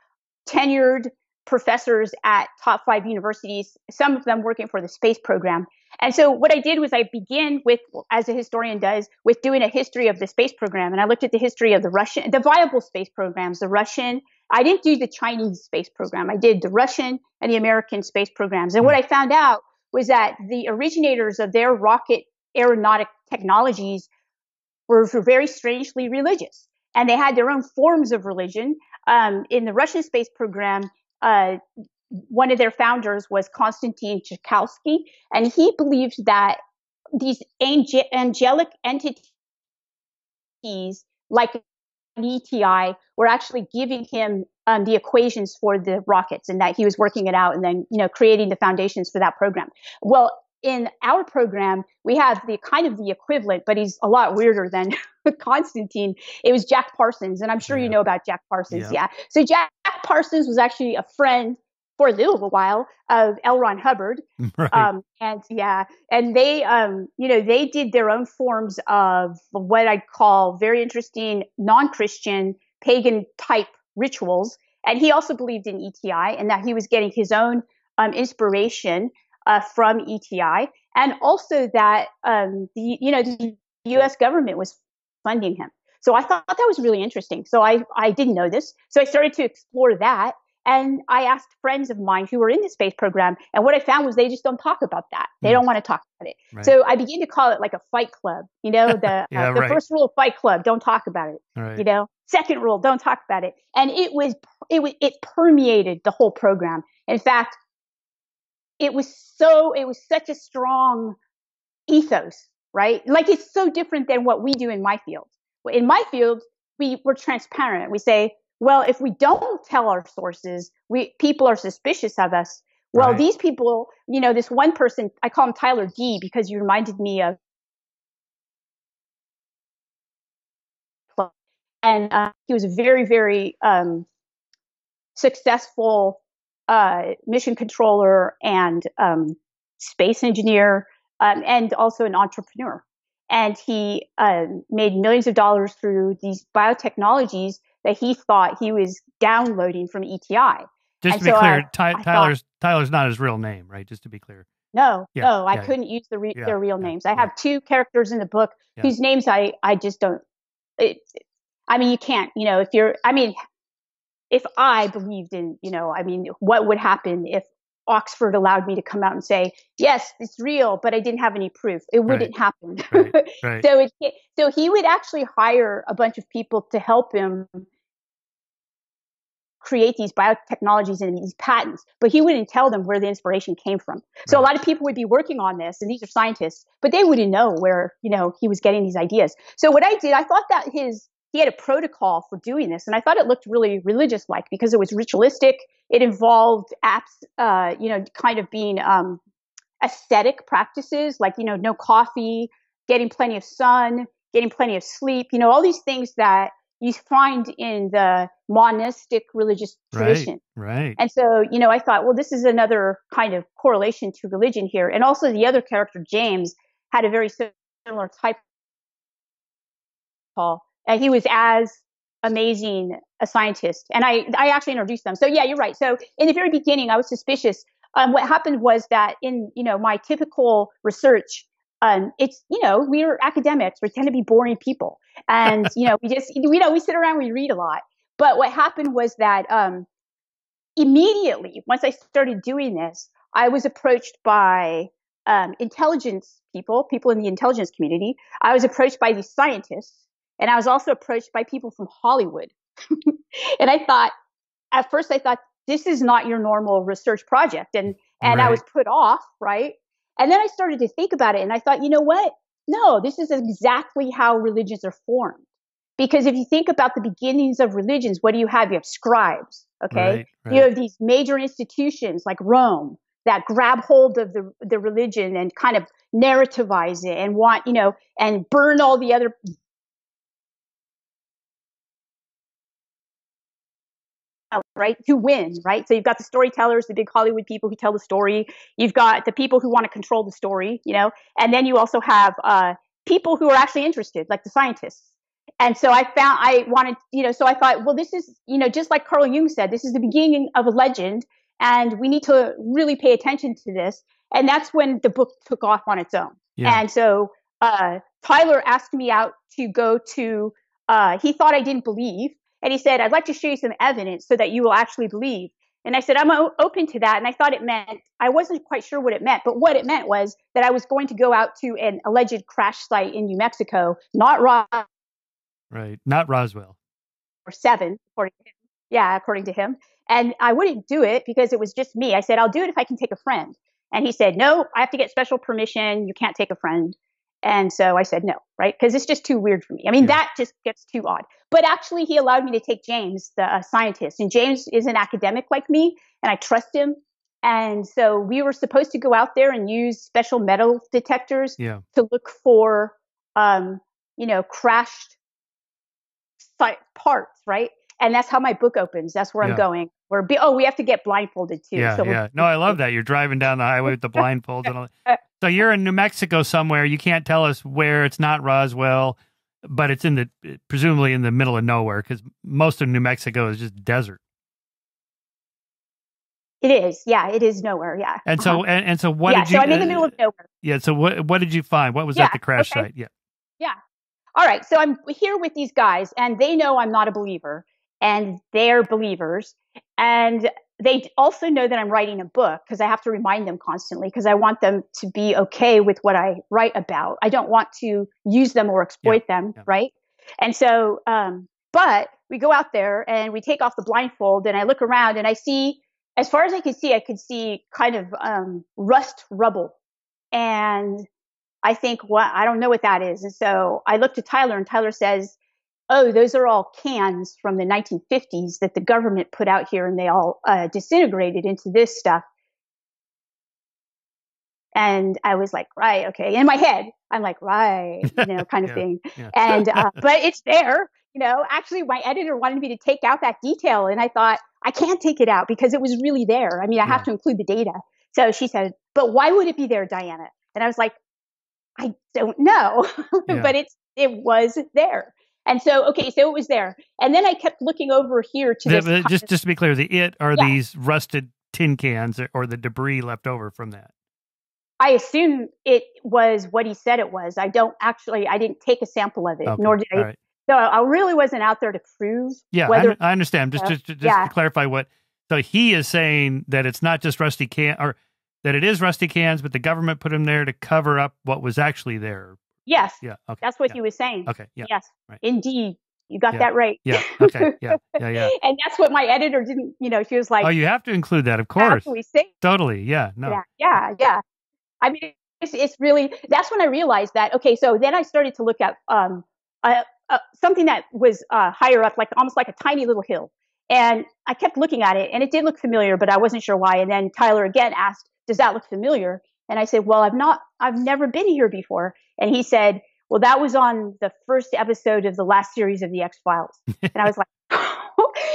tenured professors at top 5 universities, some of them working for the space program. And so what I did was I began with, as a historian does, with doing a history of the space program. And I looked at the history of the viable space programs, I didn't do the Chinese space program. I did the Russian and the American space programs. And what I found out was that the originators of their rocket aeronautic technologies were very strangely religious. And they had their own forms of religion. In the Russian space program, one of their founders was Konstantin Tsiolkovsky, and he believed that these angelic entities, like an ETI, were actually giving him the equations for the rockets, and that he was working it out and then creating the foundations for that program. Well, in our program, we have the equivalent, but he's a lot weirder than Constantine. It was Jack Parsons, and I'm sure you know about Jack Parsons. Yeah. So Jack Parsons was actually a friend for a little while of L. Ron Hubbard. Right. And they, they did their own forms of what I'd call very interesting non-Christian pagan type rituals. And he also believed in ETI and that he was getting his own inspiration from ETI, and also that the U.S. government was funding him. So I thought that was really interesting. So I didn't know this. So I started to explore that. And I asked friends of mine who were in the space program. And what I found was they just don't talk about that. They don't want to talk about it. Right. So I began to call it like a fight club. The first rule of Fight Club, don't talk about it. Right. Second rule, don't talk about it. And it permeated the whole program. In fact, it was such a strong ethos, right? Like it's so different than what we do in my field. In my field, we're transparent. We say, well, if we don't tell our sources, people are suspicious of us. Well, right. These people, this one person, I call him Tyler D because he reminded me of, and he was a very, very successful mission controller and space engineer, and also an entrepreneur. And he made millions of dollars through these biotechnologies that he thought he was downloading from ETI. Just to be clear, Tyler's not his real name, right? Just to be clear. No, I couldn't use their real names. I have 2 characters in the book whose names I just don't. You can't. If I believed in, what would happen if Oxford allowed me to come out and say, yes, it's real, but I didn't have any proof. It wouldn't happen. Right. So he would actually hire a bunch of people to help him create these biotechnologies and these patents, but he wouldn't tell them where the inspiration came from. So a lot of people would be working on this, and these are scientists, but they wouldn't know where, he was getting these ideas. So what I did, I thought that he had a protocol for doing this, and I thought it looked really religious-like because it was ritualistic. It involved kind of being aesthetic practices, like, no coffee, getting plenty of sun, getting plenty of sleep, all these things that you find in the monistic religious tradition. Right. And so, I thought, well, this is another kind of correlation to religion here. And also the other character, James, had a very similar type of and he was as amazing a scientist. And I actually introduced them. So yeah, you're right. So in the very beginning, I was suspicious. What happened was that in, my typical research, it's, we are academics. We tend to be boring people. And, we sit around, we read a lot. But what happened was that immediately, once I started doing this, I was approached by intelligence people in the intelligence community. I was approached by these scientists, and I was also approached by people from Hollywood. And at first I thought, this is not your normal research project. And I was put off, right? And then I started to think about it, and I thought, you know what? No, this is exactly how religions are formed. Because if you think about the beginnings of religions, what do you have? You have scribes, okay? Right. You have these major institutions like Rome that grab hold of the religion and kind of narrativize it and want, and burn all the other right, to win, right? So you've got the storytellers, the big Hollywood people who tell the story. You've got the people who want to control the story, and then you also have people who are actually interested, like the scientists. And so I thought, well, this is, just like Carl Jung said, this is the beginning of a legend, and we need to really pay attention to this. And that's when the book took off on its own. Yeah. And so Tyler asked me out to go to, he thought I didn't believe. And he said, I'd like to show you some evidence so that you will actually believe. And I said, I'm open to that. And I thought it meant, I wasn't quite sure what it meant, but what it meant was that I was going to go out to an alleged crash site in New Mexico, not Roswell. Right. Not Roswell. Or 7, according to him. Yeah, according to him. And I wouldn't do it because it was just me. I said, I'll do it if I can take a friend. And he said, no, I have to get special permission. You can't take a friend. And so I said no, right? Because it's just too weird for me. I mean, that just gets too odd. But actually, he allowed me to take James, the scientist. And James is an academic like me, and I trust him. And so we were supposed to go out there and use special metal detectors to look for, crashed parts, right? And that's how my book opens. That's where I'm going. We have to get blindfolded too. Yeah. No, I love that. You're driving down the highway with the blindfolds and all that. So you're in New Mexico somewhere. You can't tell us where. It's not Roswell, but it's presumably in the middle of nowhere, because most of New Mexico is just desert. It is. Yeah, it is nowhere. Yeah. And so, and so what did you? So I'm in the middle of nowhere. Yeah. So what did you find? What was at the crash site? Yeah. Yeah. All right. So I'm here with these guys, and they know I'm not a believer, and they're believers. And they also know that I'm writing a book, because I have to remind them constantly, because I want them to be okay with what I write about. I don't want to use them or exploit them, right? And so, but we go out there and we take off the blindfold, and I look around and I see, as far as I could see kind of rust rubble. And I think, I don't know what that is. And so I look to Tyler, and Tyler says, oh, those are all cans from the 1950s that the government put out here, and they all disintegrated into this stuff. And I was like, right, okay. In my head, I'm like, right, kind of thing. Yeah. And but it's there. Actually, my editor wanted me to take out that detail, and I thought, I can't take it out because it was really there. I mean, I have to include the data. So she said, but why would it be there, Diana? And I was like, I don't know, but it was there. And so, so it was there. And then I kept looking over here to this. Just to be clear, these rusted tin cans or the debris left over from that? I assume it was what he said it was. I didn't take a sample of it, nor did I. Right. So I really wasn't out there to prove. Yeah, whether, I understand. Just to clarify so he is saying that it's not just rusty can, or that it is rusty cans, but the government put them there to cover up what was actually there. Yes. Yeah. Okay. That's what he was saying. Okay. Yeah. Yes. Right. Indeed. You got that right. Yeah. Okay. Yeah. And that's what my editor didn't, she was like, oh, you have to include that, of course. How can we say? Totally. Yeah. No. Yeah. I mean, it's really, that's when I realized that, okay, so then I started to look at something that was higher up, like almost like a tiny little hill. And I kept looking at it, and it did look familiar, but I wasn't sure why. And then Tyler again asked, does that look familiar? And I said, well, I've never been here before. And he said, well, that was on the first episode of the last series of the X-Files. And I was like,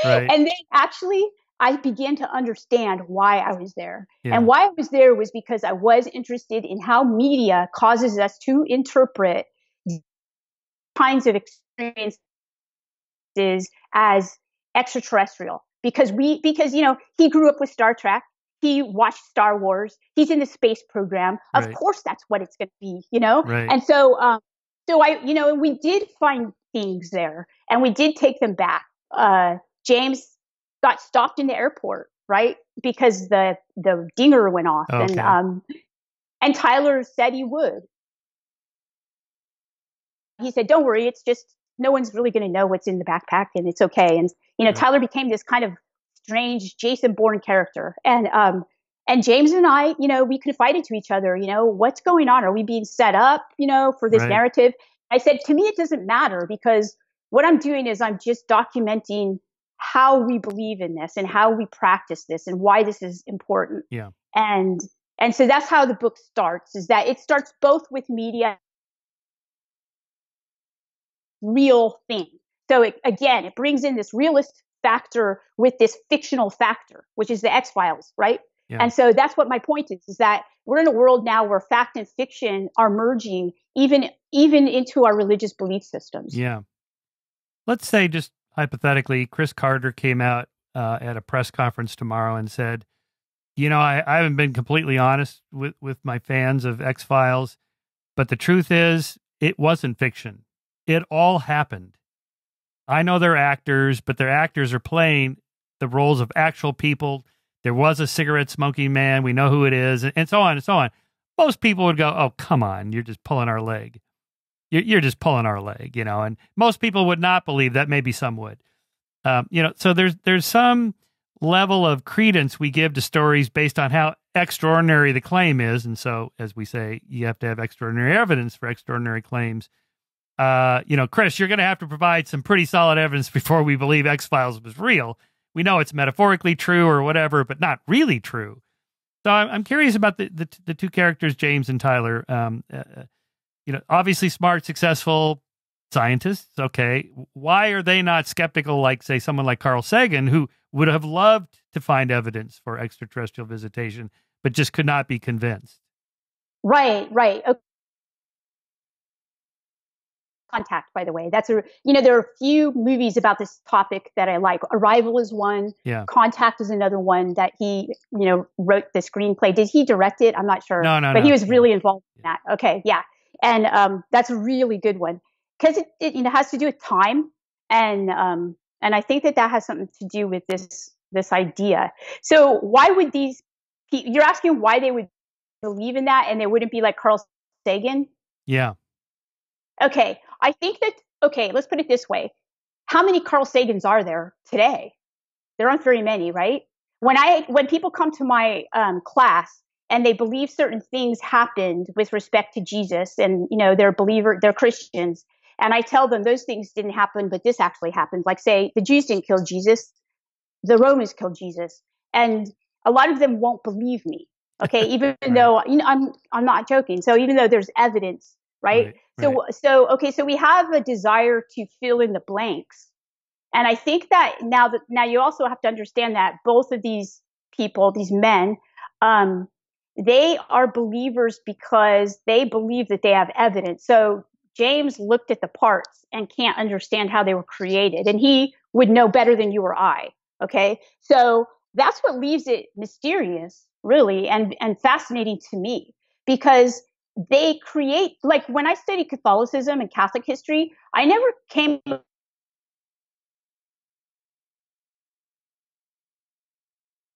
right. And then actually I began to understand why I was there. Yeah. And why I was there was because I was interested in how media causes us to interpret kinds of experiences as extraterrestrial. Because he grew up with Star Trek. He watched Star Wars. He's in the space program. Of right. course, that's what it's going to be, Right. And so we did find things there, and we did take them back. James got stopped in the airport, right? Because the dinger went off. Okay. And Tyler said he would. He said, don't worry, it's just, no one's really going to know what's in the backpack, and it's okay. And, right. Tyler became this kind of strange Jason Bourne character. And James and I, we confided to each other, what's going on? Are we being set up, for this right. narrative? I said, to me, it doesn't matter, because what I'm doing is I'm just documenting how we believe in this and how we practice this and why this is important. Yeah. And so that's how the book starts, is that it starts both with media, real thing. So it brings in this realist factor with this fictional factor, which is the X-Files, right? Yeah. And so that's what my point is that we're in a world now where fact and fiction are merging even into our religious belief systems. Yeah. Let's say, just hypothetically, Chris Carter came out at a press conference tomorrow and said, I haven't been completely honest with my fans of X-Files, but the truth is it wasn't fiction. It all happened. I know they're actors, but their actors are playing the roles of actual people. There was a cigarette smoking man. We know who it is, and so on and so on. Most people would go, oh, come on, you're just pulling our leg. You're just pulling our leg, and most people would not believe that. Maybe some would. So there's some level of credence we give to stories based on how extraordinary the claim is. And so, as we say, you have to have extraordinary evidence for extraordinary claims. Chris, you're going to have to provide some pretty solid evidence before we believe X-Files was real. We know it's metaphorically true or whatever, but not really true. So I'm curious about the two characters, James and Tyler. Obviously smart, successful scientists. Okay. Why are they not skeptical, like, say, someone like Carl Sagan, who would have loved to find evidence for extraterrestrial visitation, but just could not be convinced? Right. Okay. Contact, by the way, there are a few movies about this topic that I like. Arrival is one. Yeah. Contact is another one that he, wrote the screenplay. Did he direct it? I'm not sure. No. But he was really involved in that. Okay. Yeah. And that's a really good one, because it has to do with time. And I think that has something to do with this idea. So why would these people, you're asking why they would believe in that and they wouldn't be like Carl Sagan? Yeah. Okay. I think that, let's put it this way. How many Carl Sagans are there today? There aren't very many, right? When people come to my class and they believe certain things happened with respect to Jesus, and they're Christians, and I tell them those things didn't happen, but this actually happened. Like, say, the Jews didn't kill Jesus, the Romans killed Jesus, and a lot of them won't believe me. Okay, even right. though I'm not joking. So even though there's evidence, right? So we have a desire to fill in the blanks. And I think that now you also have to understand that both of these people, these men, they are believers because they believe that they have evidence. So James looked at the parts and can't understand how they were created, and he would know better than you or I. Okay. So that's what leaves it mysterious, really, and fascinating to me, because they create, like, when I studied Catholicism and Catholic history, I never came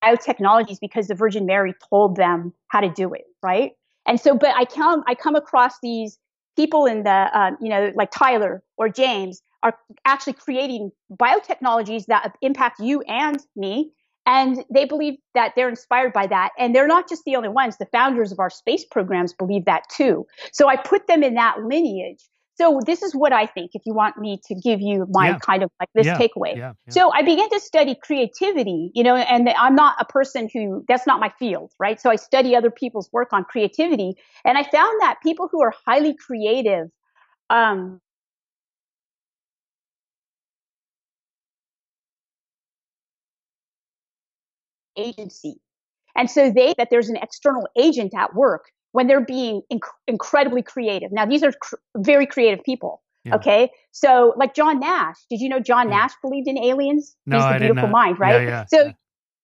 biotechnologies because the Virgin Mary told them how to do it, right? And so, but I come across these people in the, like Tyler or James, are actually creating biotechnologies that impact you and me. And they believe that they're inspired by that. And they're not just the only ones. The founders of our space programs believe that too. So I put them in that lineage. So this is what I think, if you want me to give you my kind of like this takeaway. So I began to study creativity, you know, and I'm not a person who, that's not my field, right? So I study other people's work on creativity. And I found that people who are highly creative, agency. And so that there's an external agent at work when they're being incredibly creative. Now, these are very creative people. Yeah. Okay. So like John Nash, did you know John Nash believed in aliens? No, He's the I beautiful did not. mind, right? Yeah, so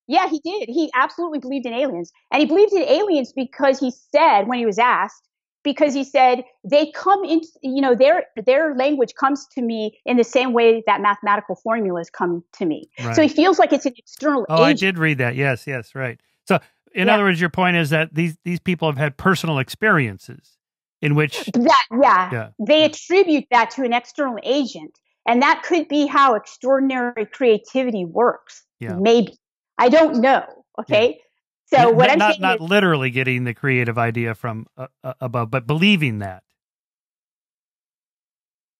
yeah, he did. He absolutely believed in aliens. And he believed in aliens because he said, when he was asked, because he said, they come into, you know, their language comes to me in the same way that mathematical formulas come to me. Right. So he feels like it's an external agent. I did read that. Yes, right. So in other words, your point is that these people have had personal experiences in which they attribute that to an external agent. And that could be how extraordinary creativity works. Yeah. Maybe. I don't know. Okay. Yeah. So what I'm saying not literally getting the creative idea from above, but believing that.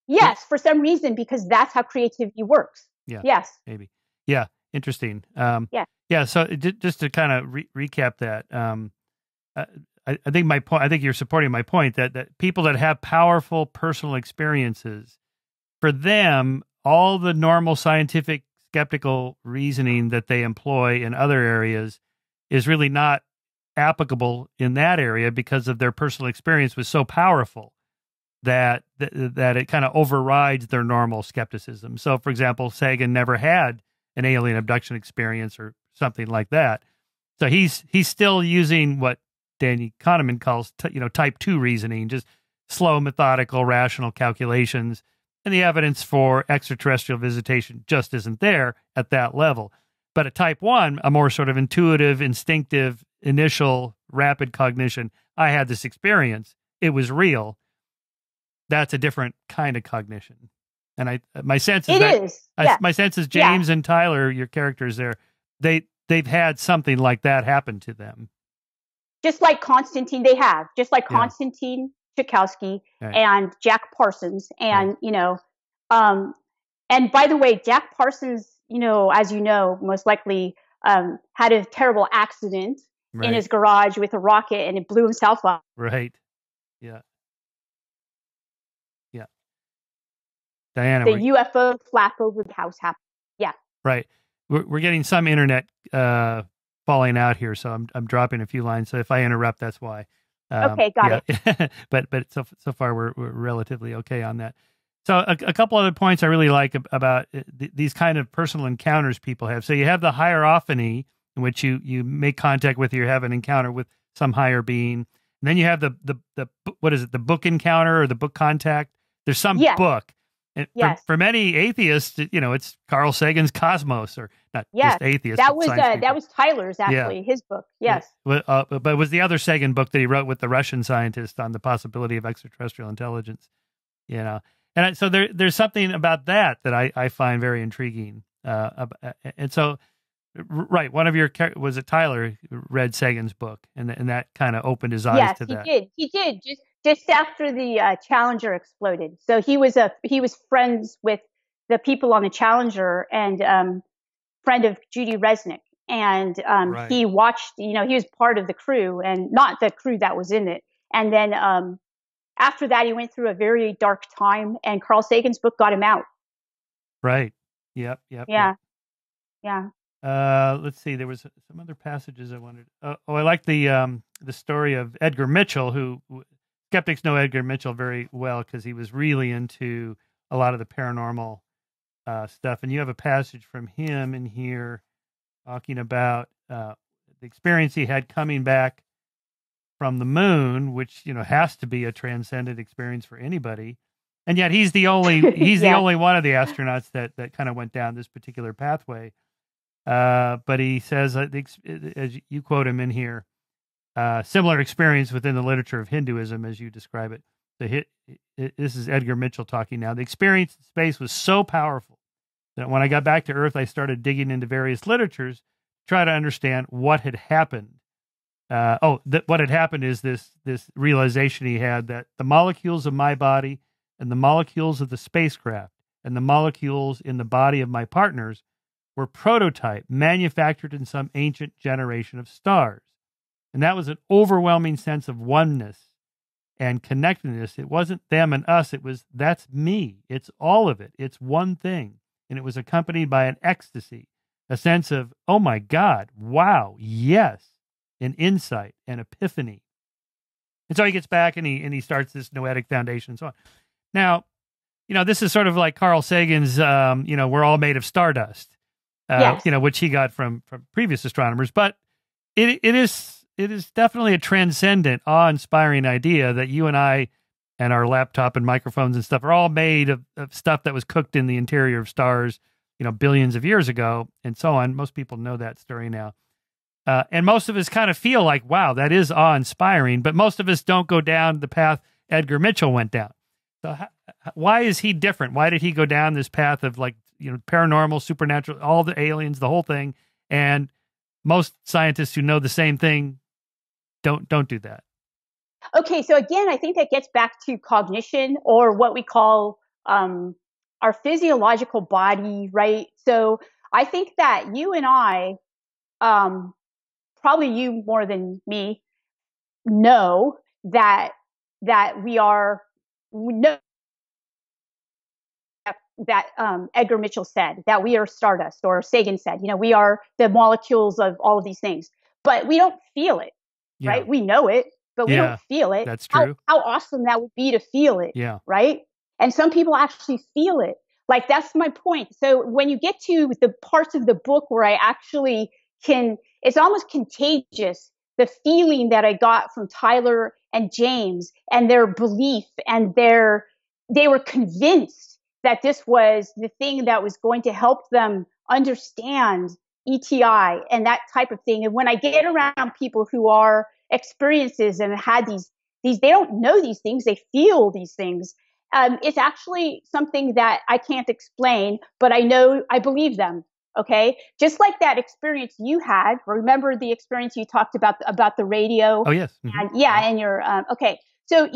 Yes, for some reason, because that's how creativity works. Yeah. Yes. Maybe. Yeah. Interesting. Yeah. So just to kind of recap that, I think my point. I think you're supporting my point that people that have powerful personal experiences, for them, all the normal scientific skeptical reasoning that they employ in other areas is really not applicable in that area because of their personal experience was so powerful that it kind of overrides their normal skepticism. So, for example, Sagan never had an alien abduction experience or something like that. So he's still using what Danny Kahneman calls type 2 reasoning, just slow, methodical, rational calculations. And the evidence for extraterrestrial visitation just isn't there at that level. But at type 1, a more sort of intuitive, instinctive, initial, rapid cognition, I had this experience, it was real. That's a different kind of cognition. And my sense is my sense is James and Tyler, your characters there, they've had something like that happen to them. Just like Constantine, Konstantin Chikowski and Jack Parsons. And, and by the way, Jack Parsons, as you know, most likely had a terrible accident in his garage with a rocket and it blew himself up. Right. Yeah. Yeah. Diana. The UFO flap over the house happened. Yeah. Right. We're getting some internet falling out here, so I'm dropping a few lines. So if I interrupt, that's why. Okay, got it. but so far we're relatively okay on that. So a couple other points I really like about these kind of personal encounters people have. So you have the hierophany, in which you make contact with, you have an encounter with some higher being. And then you have the what is it, the book encounter or the book contact? There's some book. And for many atheists, it's Carl Sagan's Cosmos, or not just atheists. That was Tyler's, actually, his book. Yes. But it was the other Sagan book that he wrote with the Russian scientist on the possibility of extraterrestrial intelligence, And so there's something about that I find very intriguing. And so, right, one of your, was it Tyler, read Sagan's book, and that kind of opened his eyes to that. Yes, he did. Just after the Challenger exploded. So he was friends with the people on the Challenger and friend of Judy Resnick. And he watched, he was part of the crew, and not the crew that was in it. And then after that, he went through a very dark time, and Carl Sagan's book got him out. Right. Yep. Yeah. Let's see. There was some other passages I wanted. I like the story of Edgar Mitchell, who skeptics know Edgar Mitchell very well because he was really into a lot of the paranormal stuff. And you have a passage from him in here talking about the experience he had coming back from the moon, which has to be a transcendent experience for anybody. And yet he's the only the only one of the astronauts that kind of went down this particular pathway. But he says, as you quote him in here, similar experience within the literature of Hinduism, as you describe it. This is Edgar Mitchell talking now. The experience in space was so powerful that when I got back to Earth, I started digging into various literatures to try to understand what had happened. What had happened is this realization he had that the molecules of my body and the molecules of the spacecraft and the molecules in the body of my partners were prototype, manufactured in some ancient generation of stars. And that was an overwhelming sense of oneness and connectedness. It wasn't them and us. It was, that's me. It's all of it. It's one thing. And it was accompanied by an ecstasy, a sense of, oh my God, wow, yes, an insight, an epiphany. And so he gets back and he starts this noetic foundation and so on. Now, this is sort of like Carl Sagan's, we're all made of stardust, Yes. Which he got from previous astronomers. But it is definitely a transcendent, awe-inspiring idea that you and I and our laptop and microphones and stuff are all made of stuff that was cooked in the interior of stars, billions of years ago and so on. Most people know that story now. And most of us kind of feel like, wow, that is awe-inspiring, but most of us don't go down the path Edgar Mitchell went down. So why is he different? Why did he go down this path of paranormal, supernatural, all the aliens, the whole thing? And most scientists who know the same thing don't do that. Okay, so again, I think that gets back to cognition, or what we call our physiological body, right? So I think that you and I, probably you more than me, know that we know that Edgar Mitchell said that we are stardust, or Sagan said, we are the molecules of all of these things, but we don't feel it, right? We know it, but we don't feel it. That's true. How awesome that would be to feel it, yeah. Right? And some people actually feel it. Like, that's my point. So when you get to the parts of the book where I actually it's almost contagious, the feeling that I got from Tyler and James and their belief, and they were convinced that this was the thing that was going to help them understand ETI and that type of thing. And when I get around people who are experiences and had these, they don't know these things, they feel these things. It's actually something that I can't explain, but I believe them. Okay. Just like that experience you had. Remember the experience you talked about the radio? Oh, yes. Mm-hmm. And your, okay. So,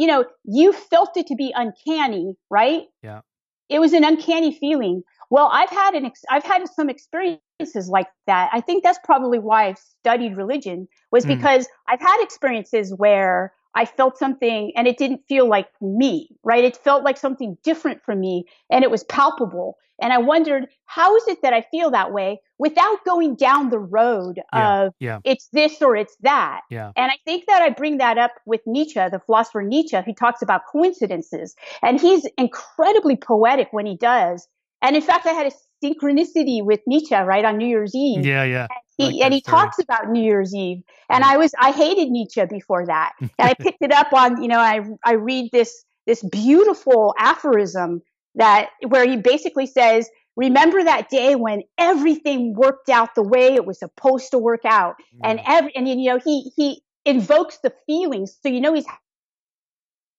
you felt it to be uncanny, right? Yeah. It was an uncanny feeling. Well, I've had some experiences like that. I think that's probably why I've studied religion, was because I've had experiences where I felt something and it didn't feel like me, right? It felt like something different from me, and it was palpable. And I wondered, how is it that I feel that way without going down the road of it's this or it's that? Yeah. And I think that I bring that up with Nietzsche, the philosopher Nietzsche, who talks about coincidences. And he's incredibly poetic when he does. And in fact, I had a synchronicity with Nietzsche, right, on New Year's Eve. Yeah. He talks about New Year's Eve. And I hated Nietzsche before that. And I picked it up on, I read this beautiful aphorism where he basically says, remember that day when everything worked out the way it was supposed to work out. And he invokes the feelings. So, he's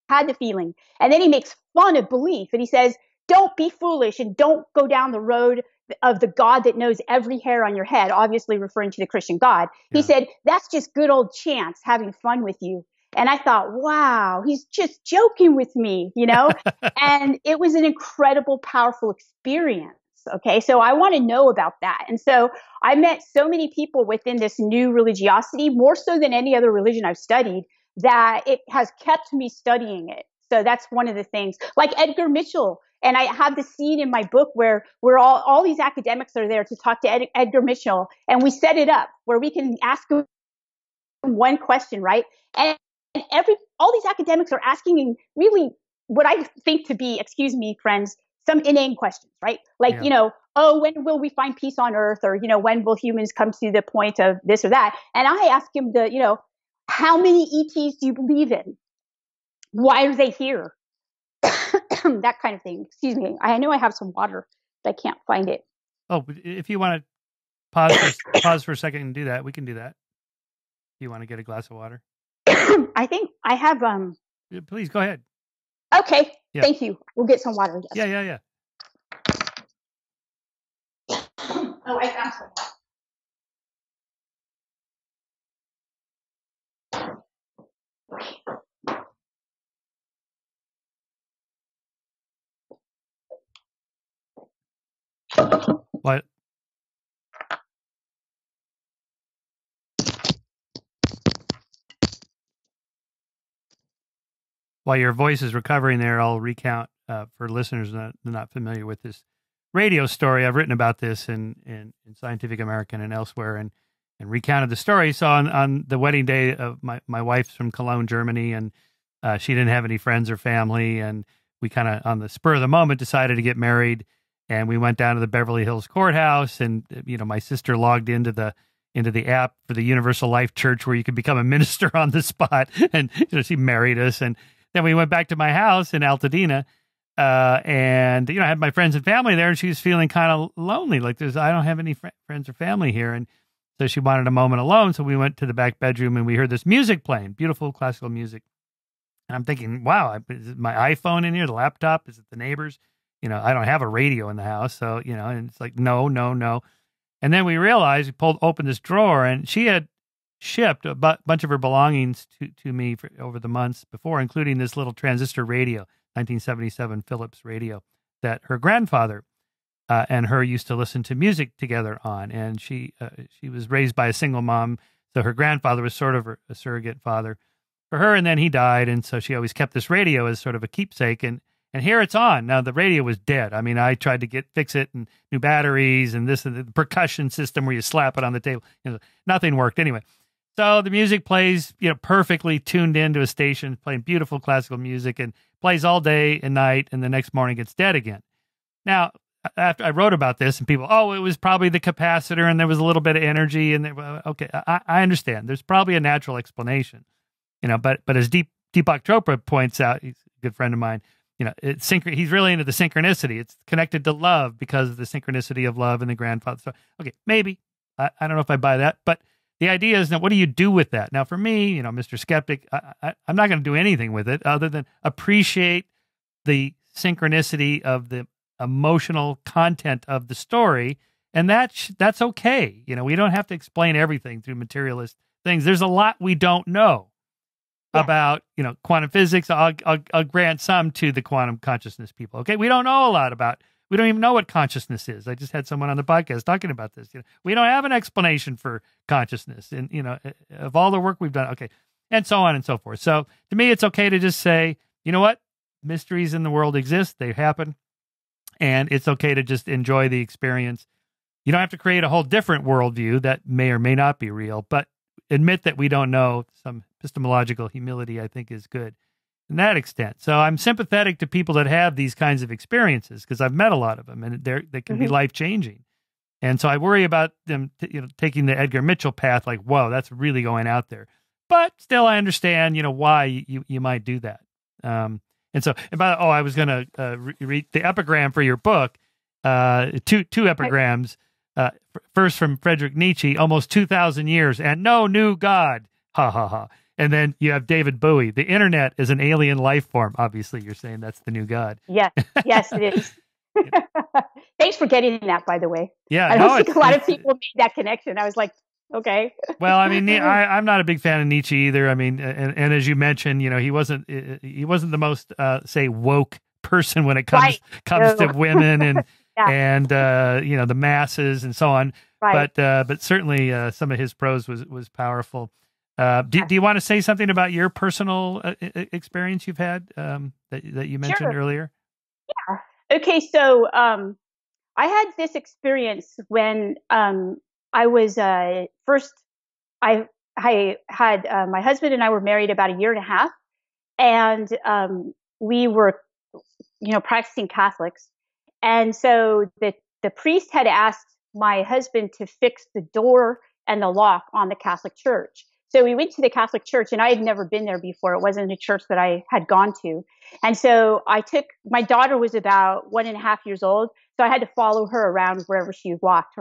had the feeling. And then he makes fun of belief. And he says, don't be foolish and don't go down the road of the God that knows every hair on your head, obviously referring to the Christian God. Yeah. He said, that's just good old chance having fun with you. And I thought, wow, he's just joking with me, and it was an incredible, powerful experience. Okay. So I want to know about that. And so I met so many people within this new religiosity, more so than any other religion I've studied, that it has kept me studying it. So that's one of the things, like Edgar Mitchell. And I have the scene in my book where all these academics are there to talk to Edgar Mitchell, and we set it up where we can ask him one question, right? And all these academics are asking really what I think to be, excuse me, friends, some inane questions, right? Like, when will we find peace on earth? Or, when will humans come to the point of this or that? And I ask him how many ETs do you believe in? Why are they here? That kind of thing. Excuse me. I know I have some water, but I can't find it. Oh, if you want to pause for a second and do that, we can do that. If you want to get a glass of water. I think I have. Please go ahead. Okay. Yeah. Thank you. We'll get some water. Yes. Yeah. Oh, I found some. What? While your voice is recovering there, I'll recount for listeners not familiar with this radio story. I've written about this in Scientific American and elsewhere, and recounted the story. So on the wedding day of my wife's from Cologne, Germany, and she didn't have any friends or family, and we kind of on the spur of the moment decided to get married, and we went down to the Beverly Hills courthouse, and my sister logged into the app for the Universal Life Church where you could become a minister on the spot, and she married us, and then we went back to my house in Altadena, and I had my friends and family there, and she was feeling kind of lonely, like I don't have any friends or family here, and so she wanted a moment alone. So we went to the back bedroom, and we heard this music playing, beautiful classical music. And I'm thinking, wow, is it my iPhone in here, the laptop? Is it the neighbors? I don't have a radio in the house, so and it's like no. And then we realized, we opened this drawer, and she had shipped a bunch of her belongings to me over the months before, including this little transistor radio, 1977 Philips radio, that her grandfather and her used to listen to music together on. And she was raised by a single mom, so her grandfather was sort of a surrogate father for her, and then he died, and so she always kept this radio as sort of a keepsake. And here it's on. Now, the radio was dead. I mean, I tried to fix it, and new batteries, and this, and the percussion system where you slap it on the table. Nothing worked anyway. So the music plays, perfectly tuned into a station, playing beautiful classical music, and plays all day and night, and the next morning it's dead again. Now, after I wrote about this, and people, it was probably the capacitor, and there was a little bit of energy, and okay, I understand. There's probably a natural explanation, but as Deepak Chopra points out, he's a good friend of mine, he's really into the synchronicity. It's connected to love because of the synchronicity of love and the grandfather. So, okay, maybe. I don't know if I buy that, but the idea is, now, what do you do with that? Now, for me, Mr. Skeptic, I'm not going to do anything with it other than appreciate the synchronicity of the emotional content of the story, and that's okay. We don't have to explain everything through materialist things. There's a lot we don't know about, quantum physics. I'll grant some to the quantum consciousness people. Okay, we don't know a lot about. We don't even know what consciousness is. I just had someone on the podcast talking about this. We don't have an explanation for consciousness, and of all the work we've done, okay, and so on and so forth. So to me, it's okay to just say, you know what, mysteries in the world exist; they happen, and it's okay to just enjoy the experience. You don't have to create a whole different worldview that may or may not be real, but admit that we don't know. Some epistemological humility, I think, is good in that extent. So I'm sympathetic to people that have these kinds of experiences because I've met a lot of them, and they can be life-changing. And so I worry about them taking the Edgar Mitchell path, like, whoa, that's really going out there. But still, I understand, why you might do that. And so, I was going to read the epigram for your book, two epigrams. First from Friedrich Nietzsche, almost 2,000 years, and no new God. Ha, ha, ha. And then you have David Bowie. The internet is an alien life form. Obviously, you're saying that's the new God. Yeah. Yes, it is. Thanks for getting that, by the way. Yeah. I don't think a lot of people made that connection. I was like, okay. Well, I mean, I'm not a big fan of Nietzsche either. I mean, and as you mentioned, he wasn't the most, say, woke person when it comes to women and and the masses and so on. Right. But certainly some of his prose was powerful. Do you want to say something about your personal experience you've had that you mentioned earlier? Yeah. Okay. So I had this experience when I was first. I had my husband and I were married about a year and a half, and we were, practicing Catholics, and so the priest had asked my husband to fix the door and the lock on the Catholic church. So we went to the Catholic church, and I had never been there before. It wasn't a church that I had gone to. And so my daughter was about 1.5 years old, so I had to follow her around wherever she walked.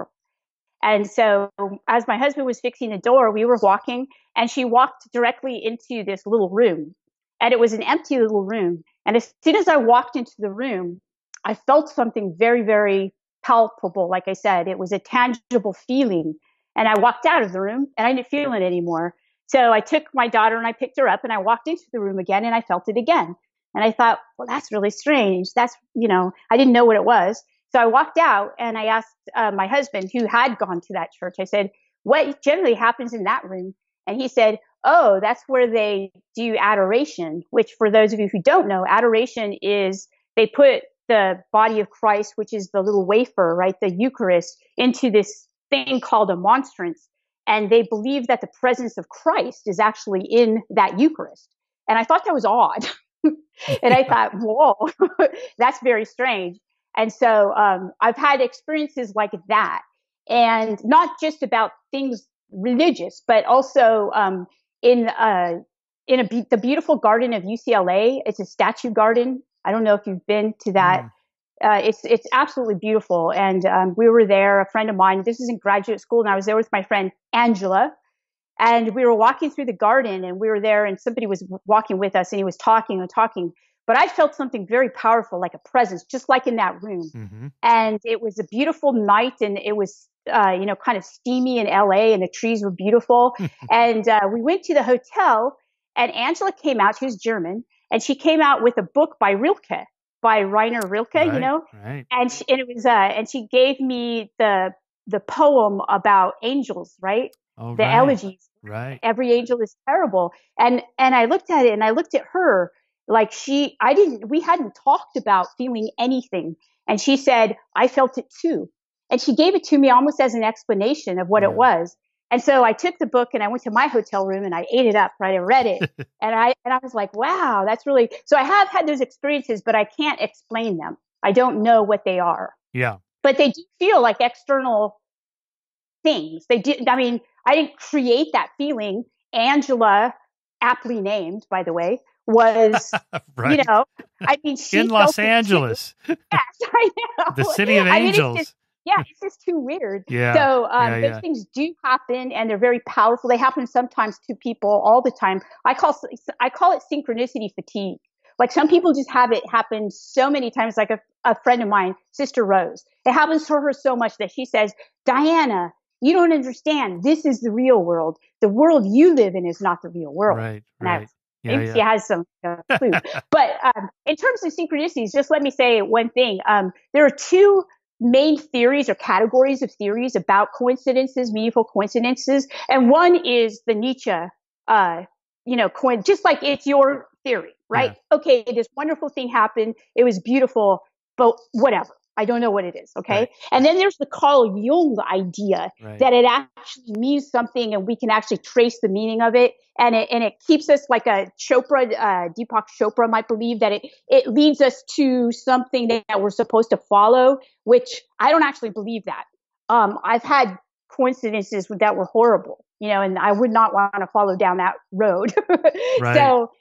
And so as my husband was fixing the door, we were walking, and she walked directly into this little room. And it was an empty little room. And as soon as I walked into the room, I felt something very, very palpable. Like I said, it was a tangible feeling. And I walked out of the room and I didn't feel it anymore. So I took my daughter and I picked her up and I walked into the room again and I felt it again. And I thought, well, that's really strange. That's, I didn't know what it was. So I walked out and I asked my husband, who had gone to that church, I said, what generally happens in that room? And he said, oh, that's where they do adoration, which for those of you who don't know, adoration is they put the body of Christ, which is the little wafer, right, the Eucharist, into this thing called a monstrance. And they believe that the presence of Christ is actually in that Eucharist. And I thought that was odd. And I thought, whoa, that's very strange. And so I've had experiences like that. And not just about things religious, but also in the beautiful garden of UCLA. It's a statue garden. I don't know if you've been to that. It's absolutely beautiful. And we were there, a friend of mine, this is in graduate school, and I was there with my friend Angela. And we were walking through the garden and we were there and somebody was walking with us and he was talking and talking. But I felt something very powerful, like a presence, just like in that room. Mm-hmm. And it was a beautiful night and it was, kind of steamy in LA and the trees were beautiful. And we went to the hotel and Angela came out. She was German and she came out with a book by Rilke, by Rainer Rilke, Right. And she gave me the poem about angels, right? Oh, the elegies. Right. Every angel is terrible. And I looked at it and I looked at her like we hadn't talked about feeling anything. And she said, I felt it too. And she gave it to me almost as an explanation of what it was. And so I took the book and I went to my hotel room and I ate it up, right? I read it. and I was like, wow, that's really, so I have had those experiences, but I can't explain them. I don't know what they are. Yeah. But they do feel like external things. They did. I mean, I didn't create that feeling. Angela, aptly named, by the way, was, right. I mean, she in Los Angeles. Yes, I know. The city of angels. It's just too weird. Yeah. So those things do happen and they're very powerful. They happen sometimes to people all the time. I call it synchronicity fatigue. Like some people just have it happen so many times, like a friend of mine, Sister Rose. It happens to her so much that she says, Diana, you don't understand. This is the real world. The world you live in is not the real world. Right. Maybe she has some clue. But in terms of synchronicities, just let me say one thing. There are two main theories or categories of theories about coincidences, meaningful coincidences. And one is the Nietzsche, just like it's your theory, right? Yeah. Okay, this wonderful thing happened. It was beautiful, but whatever. I don't know what it is. Okay. Right. And then there's the Carl Jung idea that it actually means something and we can actually trace the meaning of it. And it keeps us like a Deepak Chopra might believe that it leads us to something that we're supposed to follow, which I don't actually believe that. I've had coincidences that were horrible, and I would not want to follow down that road. Right. So,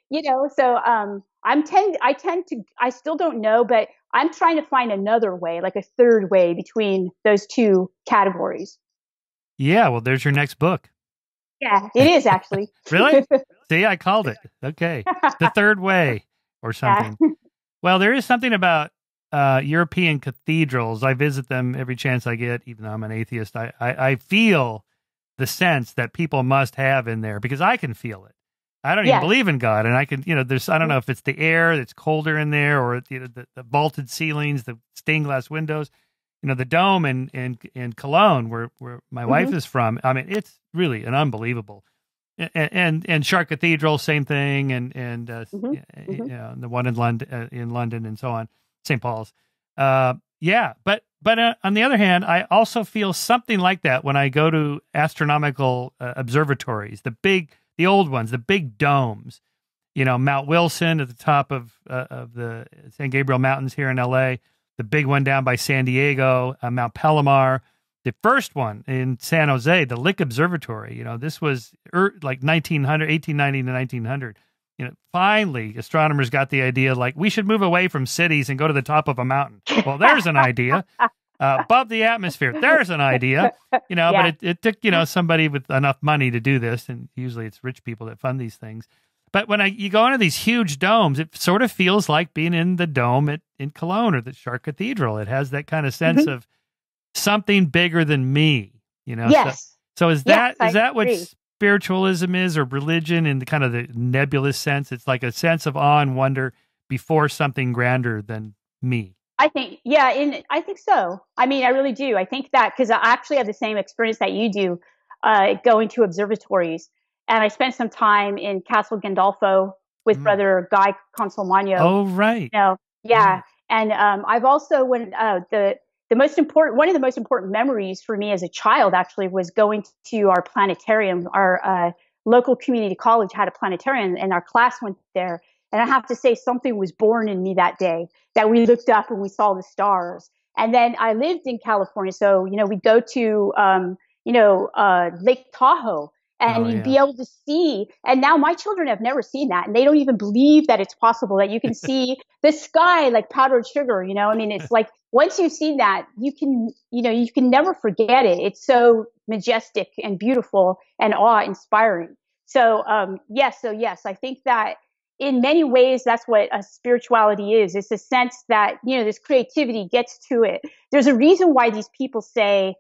I still don't know, but I'm trying to find another way, like a third way between those two categories. Yeah. Well, there's your next book. Yeah, it is actually. Really? See, I called it. Okay. The Third Way or something. Yeah. Well, there is something about European cathedrals. I visit them every chance I get, even though I'm an atheist. I feel the sense that people must have in there because I can feel it. I don't even believe in God. And I can, I don't know if it's the air that's colder in there or, the vaulted ceilings, the stained glass windows, the dome in Cologne where my wife is from. I mean, it's really an unbelievable. And Chartres Cathedral, same thing. And the one in London and so on, St. Paul's. But on the other hand, I also feel something like that when I go to astronomical observatories, the old ones, the big domes, Mount Wilson at the top of the San Gabriel Mountains here in LA, the big one down by San Diego, Mount Palomar, the first one in San Jose, the Lick Observatory. This was like 1890 to 1900. Finally, astronomers got the idea, like, we should move away from cities and go to the top of a mountain. Well, there's an idea. Above the atmosphere, there's an idea. But it took, somebody with enough money to do this, and usually it's rich people that fund these things. But when you go into these huge domes, it sort of feels like being in the dome in Cologne or the Chartres Cathedral. It has that kind of sense of something bigger than me, you know? Yes. So is that what agree. spiritualism is, or religion in the kind of the nebulous sense? It's like a sense of awe and wonder before something grander than me. I think, I think so. I mean, I really do. I think that because I actually have the same experience that you do, going to observatories. And I spent some time in Castle Gandolfo with Brother Guy Consolmagno. Oh, right. You know, yeah. And I've also one of the most important memories for me as a child actually was going to our planetarium. Our local community college had a planetarium, and our class went there. And I have to say, something was born in me that day that we looked up and we saw the stars. And then I lived in California, so we'd go to Lake Tahoe. And you'd be able to see, and now my children have never seen that, and they don't even believe that it's possible that you can see the sky like powdered sugar. I mean, it's like once you've seen that, you can never forget it. It's so majestic and beautiful and awe-inspiring. So yes, I think that in many ways that's what a spirituality is. It's a sense that this creativity gets to it. There's a reason why these people say,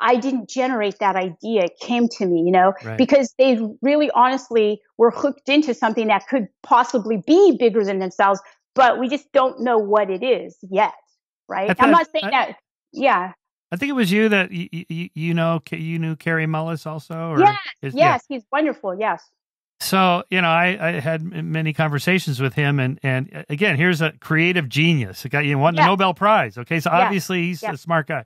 I didn't generate that idea. It came to me, right. Because they really honestly were hooked into something that could possibly be bigger than themselves, but we just don't know what it is yet. Right. I'm not saying that. Yeah. I think it was you that you knew Carrie Mullis also. Or yes. He's wonderful. Yes. So, I had many conversations with him, and again, here's a creative genius. A guy won the Nobel Prize. Okay. So obviously he's a smart guy.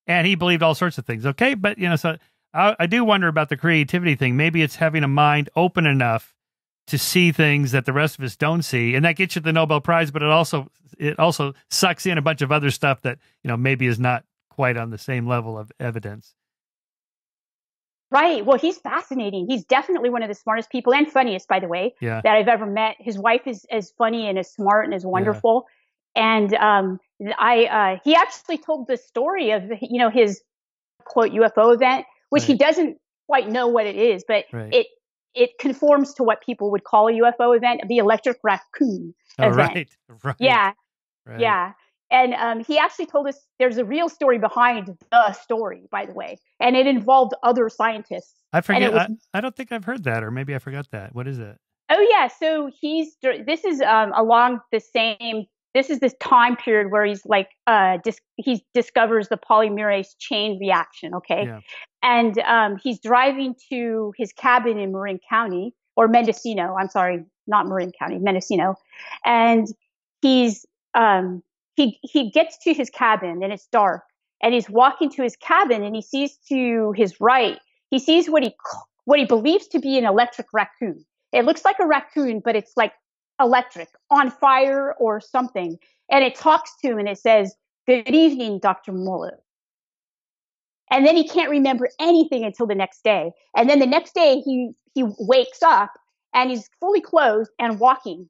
And he believed all sorts of things. Okay. But, so I do wonder about the creativity thing. Maybe it's having a mind open enough to see things that the rest of us don't see. And that gets you the Nobel Prize, but it also sucks in a bunch of other stuff that, maybe is not quite on the same level of evidence. Right. Well, he's fascinating. He's definitely one of the smartest people and funniest, by the way, that I've ever met. His wife is as funny and as smart and as wonderful. Yeah. And he actually told the story of his quote UFO event, which he doesn't quite know what it is, but it conforms to what people would call a UFO event, the electric raccoon event. Right. Yeah, yeah. And he actually told us there's a real story behind the story, by the way, and it involved other scientists. I forget. I don't think I've heard that, or maybe I forgot that. What is it? Oh yeah, so this is along the same. This is this time period where he's like, he discovers the polymerase chain reaction. Okay. Yeah. And, he's driving to his cabin in Marin County or Mendocino. I'm sorry, not Marin County, Mendocino. And he gets to his cabin and it's dark, and he's walking to his cabin, and he sees to his right, he sees what he believes to be an electric raccoon. It looks like a raccoon, but it's like electric, on fire or something. And it talks to him and it says, "Good evening, Dr. Monolith." And then he can't remember anything until the next day. And then the next day he wakes up and he's fully clothed and walking.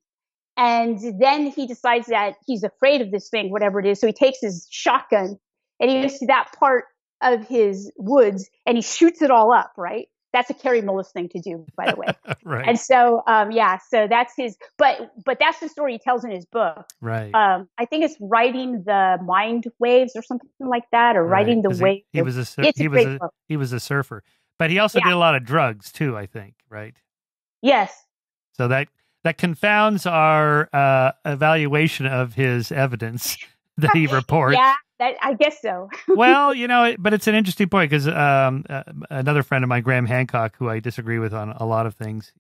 And then he decides that he's afraid of this thing, whatever it is. So he takes his shotgun and he goes to that part of his woods and he shoots it all up, right? That's a Carrie Mullis thing to do, by the way. Right. And so, so that's his, but that's the story he tells in his book. Right. I think it's Writing the Mind Waves or something like that, or Writing the Waves. He was a surfer, but he also did a lot of drugs too, I think. Right. Yes. So that confounds our evaluation of his evidence that he reports. Yeah. I guess so. Well, but it's an interesting point because another friend of mine, Graham Hancock, who I disagree with on a lot of things,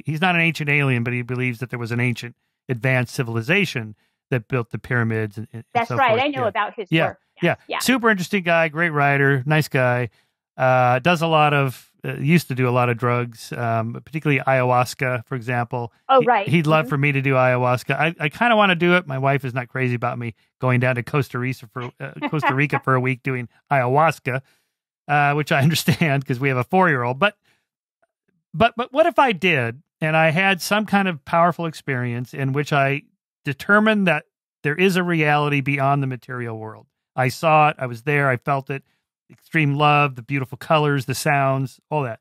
he's not an ancient alien, but he believes that there was an ancient advanced civilization that built the pyramids. And that's so right. forth. I know about his work. Yeah. Super interesting guy, great writer, nice guy. Does a lot of, used to do a lot of drugs, particularly ayahuasca, for example. Oh, right. He'd love for me to do ayahuasca. I kind of want to do it. My wife is not crazy about me going down to Costa Rica for a week doing ayahuasca, which I understand because we have a 4-year-old. But what if I did, and I had some kind of powerful experience in which I determined that there is a reality beyond the material world? I saw it. I was there. I felt it. Extreme love, the beautiful colors, the sounds, all that.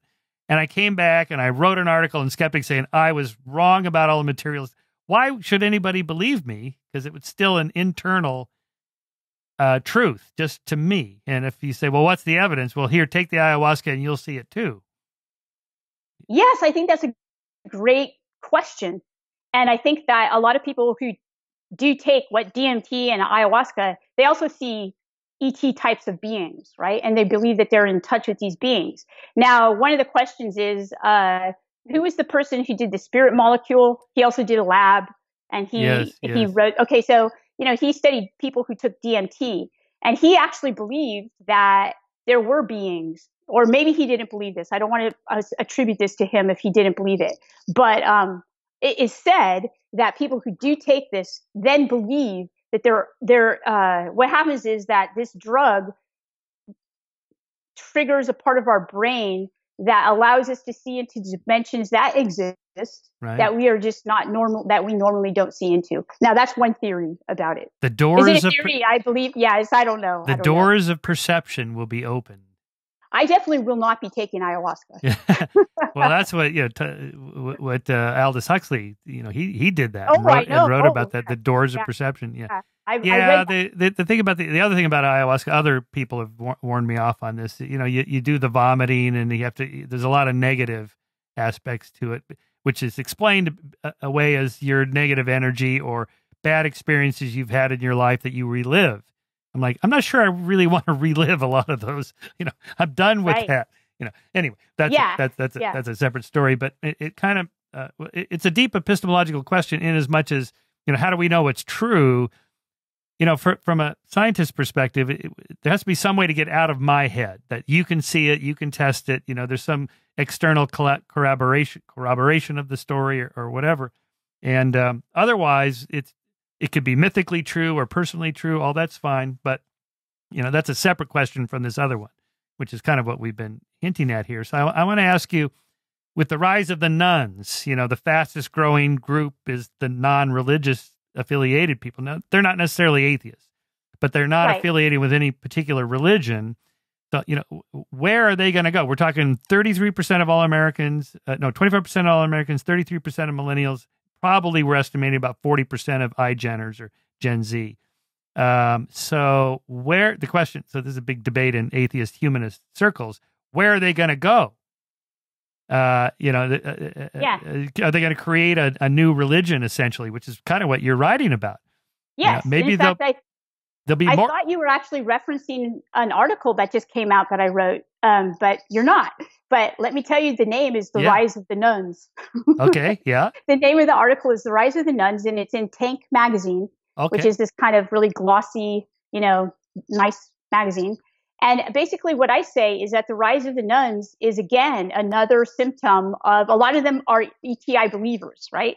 and I came back and I wrote an article in Skeptic saying I was wrong about all the materials. Why should anybody believe me? Because it was still an internal truth just to me. And if you say, well, what's the evidence? Well, here, take the ayahuasca and you'll see it too. Yes, I think that's a great question. And I think that a lot of people who do take what DMT and ayahuasca, they also see ET types of beings, right? And they believe that they're in touch with these beings. Now, one of the questions is, who was the person who did the spirit molecule? He also did a lab, and he wrote. Okay, so he studied people who took DMT, and he actually believed that there were beings, or maybe he didn't believe this. I don't want to attribute this to him if he didn't believe it, but it is said that people who do take this then believe that what happens is that this drug triggers a part of our brain that allows us to see into dimensions that exist, that we are just not normal, that we normally don't see into. Now, that's one theory about it. The doors is it a theory? I believe, yes, I don't know. The doors of perception will be opened. I definitely will not be taking ayahuasca. Well, that's what what Aldous Huxley, he did that. And wrote about that. The doors of perception. Yeah. The thing about the other thing about ayahuasca, other people have warned me off on this. You do the vomiting, and you have to. There's a lot of negative aspects to it, which is explained away as your negative energy or bad experiences you've had in your life that you relive. I'm like, I'm not sure I really want to relive a lot of those. I'm done with that. Anyway, that's a separate story. But it kind of it's a deep epistemological question in as much as how do we know what's true? From a scientist's perspective, there has to be some way to get out of my head that you can see it, you can test it. There's some external corroboration of the story or whatever. And otherwise, it could be mythically true or personally true. All that's fine. But, that's a separate question from this other one, which is kind of what we've been hinting at here. So I want to ask you, with the rise of the nuns, the fastest growing group is the non-religious affiliated people. Now, they're not necessarily atheists, but they're not affiliated with any particular religion. So, where are they going to go? We're talking 33% of all Americans, 25% of all Americans, 33% of millennials. Probably we're estimating about 40% of iGeners or Gen Z. So this is a big debate in atheist humanist circles. Where are they going to go? Are they going to create a new religion, essentially, which is kind of what you're writing about? Yes. Maybe they'll be more. I thought you were actually referencing an article that just came out that I wrote, but you're not. But let me tell you, the name is The Rise of the Nuns. Okay, yeah. The name of the article is The Rise of the Nuns, and it's in Tank Magazine, which is this kind of really glossy, nice magazine. And basically what I say is that the rise of the nuns is, again, another symptom of, a lot of them are ETI believers, right?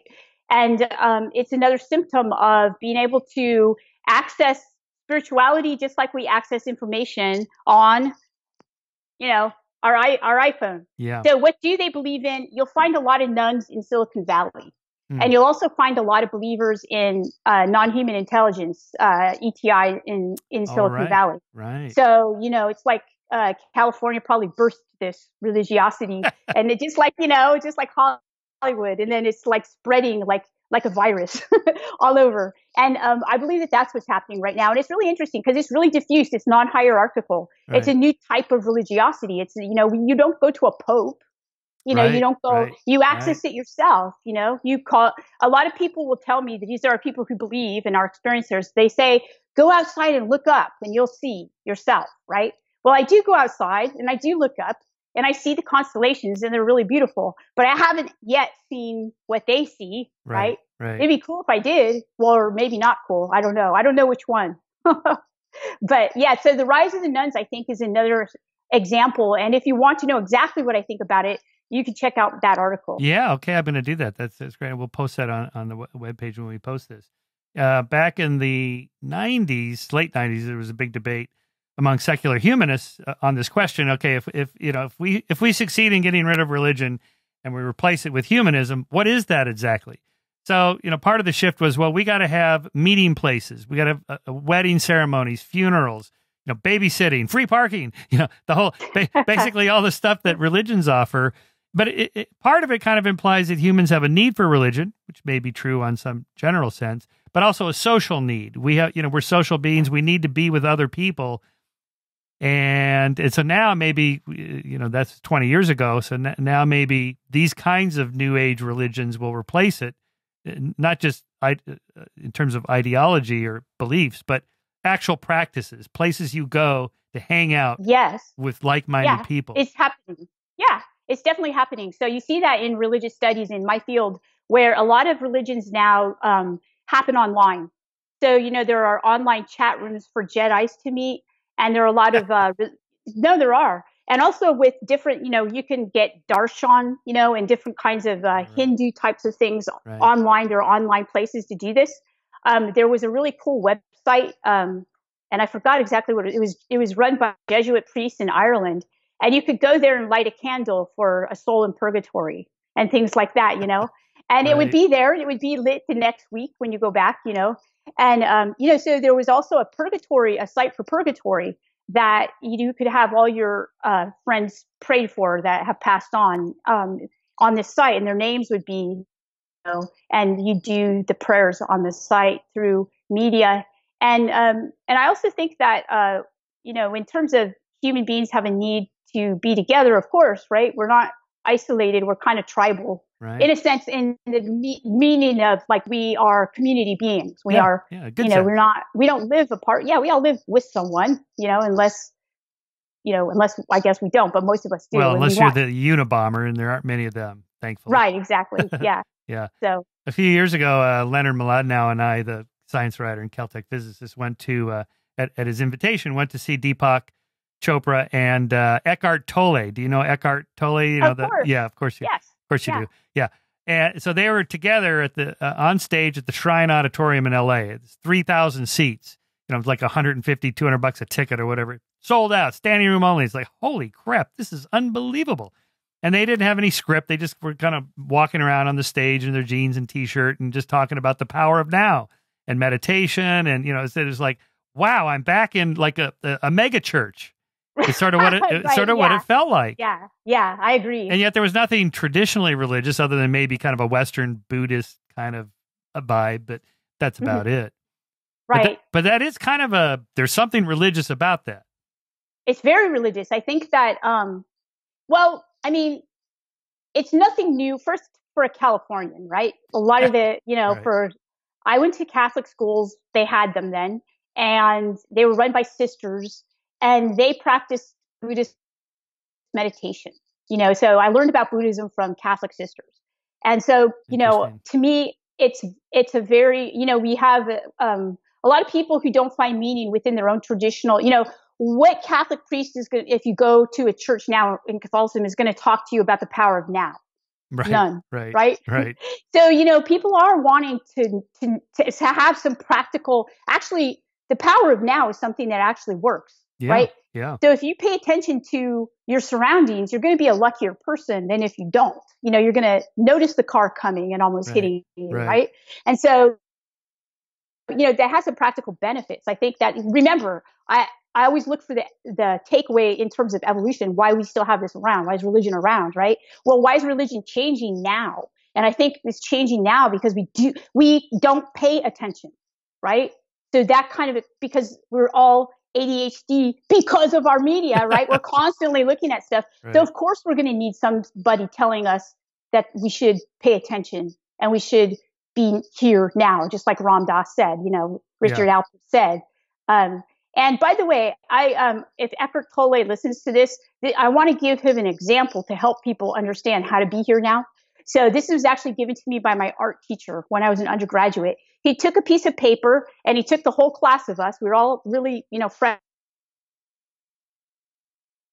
And it's another symptom of being able to access spirituality just like we access information on, our iPhone. Yeah. So what do they believe in? You'll find a lot of nuns in Silicon Valley. And you'll also find a lot of believers in non-human intelligence, ETI, in Silicon Valley. Right. So, it's like California probably birthed this religiosity, and it just like Hollywood, and then it's like spreading like a virus all over. And I believe that that's what's happening right now. And it's really interesting because it's really diffused. It's non-hierarchical. Right. It's a new type of religiosity. It's, you don't go to a pope. You don't go, you access it yourself. You call, a lot of people will tell me that these are people who believe and are experiencers. They say, go outside and look up and you'll see yourself. Right. Well, I do go outside and I do look up and I see the constellations and they're really beautiful, but I haven't yet seen what they see. Right. It'd be cool if I did. Well, or maybe not cool. I don't know. I don't know which one. But yeah, so the rise of the nuns, I think, is another example. And if you want to know exactly what I think about it, you can check out that article. Yeah, okay, I'm going to do that. That's great. We'll post that on the webpage when we post this. Back in the 90s, late 90s, there was a big debate among secular humanists on this question. Okay, if we succeed in getting rid of religion and we replace it with humanism, what is that exactly? So, part of the shift was, well, we got to have meeting places. We got to have wedding ceremonies, funerals, babysitting, free parking, the whole, basically all the stuff that religions offer. But part of it kind of implies that humans have a need for religion, which may be true on some general sense, but also a social need. We have, we're social beings. We need to be with other people. And so now maybe, that's 20 years ago. So now maybe these kinds of new age religions will replace it, not just in terms of ideology or beliefs, but actual practices, places you go to hang out with like-minded people. It's happening. Yeah. It's definitely happening. So you see that in religious studies in my field, where a lot of religions now happen online. So, there are online chat rooms for Jedis to meet, and there are a lot of, no, there are. And also with different, you can get darshan, and different kinds of Hindu types of things online. There are online places to do this. There was a really cool website, and I forgot exactly what it was. It was run by Jesuit priests in Ireland. And you could go there and light a candle for a soul in purgatory and things like that, and it would be there and it would be lit the next week when you go back, and, so there was also a site for purgatory that you could have all your friends prayed for that have passed on this site, and their names would be, and you do the prayers on the site through media. And I also think that, in terms of human beings have a need to be together, of course, right? We're not isolated. We're kind of tribal, in a sense, in the meaning of like we are community beings. We are, we don't live apart. Yeah, we all live with someone, unless I guess we don't, but most of us do. Well, unless you're the Unabomber, and there aren't many of them, thankfully. Right, exactly. Yeah. Yeah. So a few years ago, Leonard Mlodinow and I, the science writer and Caltech physicist, went to, at his invitation, went to see Deepak Chopra and Eckhart Tolle. Do you know Eckhart Tolle? Of course. Yeah, of course. Yes. Of course you do. Yeah. And so they were together at the on stage at the Shrine Auditorium in LA. It's 3,000 seats. It's like $150, $200 a ticket or whatever. Sold out, standing room only. It's like, holy crap, this is unbelievable. And they didn't have any script. They just were kind of walking around on the stage in their jeans and t-shirt and just talking about the power of now and meditation. And, it was like, wow, I'm back in like a mega church. It's sort of what what it felt like. Yeah. Yeah. I agree. And yet there was nothing traditionally religious other than maybe kind of a Western Buddhist kind of a vibe, but that's about it. Right. But that is kind of there's something religious about that. It's very religious. I think that, it's nothing new. First, for a Californian, right? A lot of it, I went to Catholic schools. They had them then, and they were run by sisters. And they practiced Buddhist meditation, so I learned about Buddhism from Catholic sisters. And so, to me, it's a very, we have a lot of people who don't find meaning within their own traditional, what Catholic priest is going to, if you go to a church now in Catholicism, is going to talk to you about the power of now. Right, none. Right. So, people are wanting to have some practical, actually, the power of now is something that actually works. Yeah, right? Yeah. So if you pay attention to your surroundings, you're going to be a luckier person than if you don't. You're going to notice the car coming and almost hitting you, right? And so, that has some practical benefits. I think that, remember, I always look for the takeaway in terms of evolution, why we still have this around. Why is religion around, right? Well, why is religion changing now? And I think it's changing now because we don't pay attention, right? So that kind of, because we're all ADHD because of our media, right? We're constantly looking at stuff. Right. So of course we're going to need somebody telling us that we should pay attention and we should be here now, just like Ram Dass said, Richard Alpert said. And by the way, if Eckhart Tolle listens to this, I want to give him an example to help people understand how to be here now. So this was actually given to me by my art teacher when I was an undergraduate. He took a piece of paper and he took the whole class of us. We were all really, friends.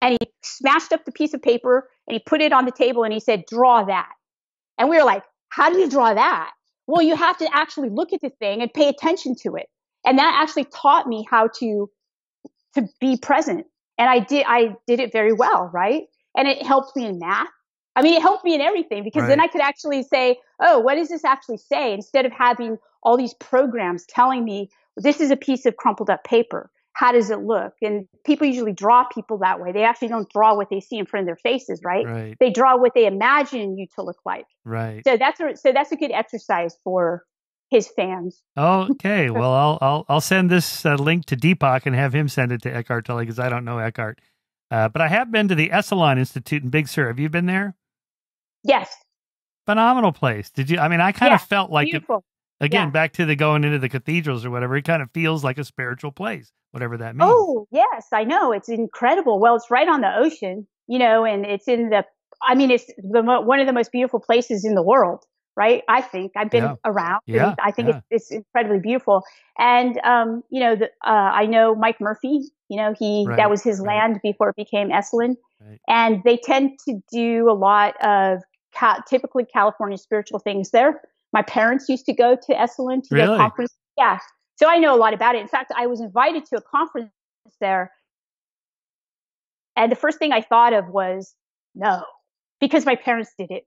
And he smashed up the piece of paper and he put it on the table and he said, draw that. And we were like, how do you draw that? Well, you have to actually look at the thing and pay attention to it. And that actually taught me how to be present. And I did it very well, right? And it helped me in math. I mean, it helped me in everything because then I could actually say, oh, what does this actually say? Instead of having all these programs telling me this is a piece of crumpled up paper. how does it look? And people usually draw people that way. They actually don't draw what they see in front of their faces, right? Right. They draw what they imagine you to look like. Right. So that's a good exercise for his fans. Okay. Well, I'll send this link to Deepak and have him send it to Eckhart Tolle, because I don't know Eckhart. But I have been to the Salon Institute in Big Sur. Have you been there? Yes. Phenomenal place. Did you? I mean, I kind of felt like it, beautiful. again, back to the going into the cathedrals or whatever. It kind of feels like a spiritual place, whatever that means. Oh, yes, I know. It's incredible. Well, it's right on the ocean, and it's in it's one of the most beautiful places in the world, right? I think I've been around. Yeah. I think it's incredibly beautiful. And, I know Mike Murphy, that was his land before it became Esalen. Right. And they tend to do a lot of typically California spiritual things there. My parents used to go to Esalen to go conference. Yeah. So I know a lot about it. In fact, I was invited to a conference there. And the first thing I thought of was, no, because my parents did it.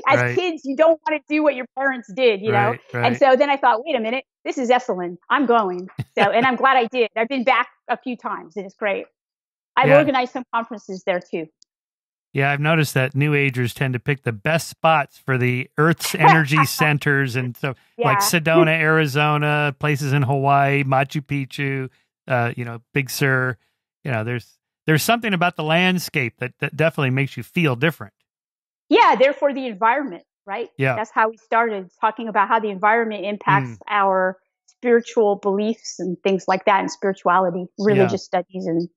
As kids, you don't want to do what your parents did, Right. And so then I thought, wait a minute, this is Esalen. I'm going. And I'm glad I did. I've been back a few times, and it's great. I've organized some conferences there too. Yeah, I've noticed that New Agers tend to pick the best spots for the Earth's energy centers, and so like Sedona, Arizona, places in Hawaii, Machu Picchu, Big Sur. There's something about the landscape that definitely makes you feel different. Yeah, therefore the environment, right? Yeah, that's how we started talking about how the environment impacts our spiritual beliefs and things like that, and spirituality, religious studies, and.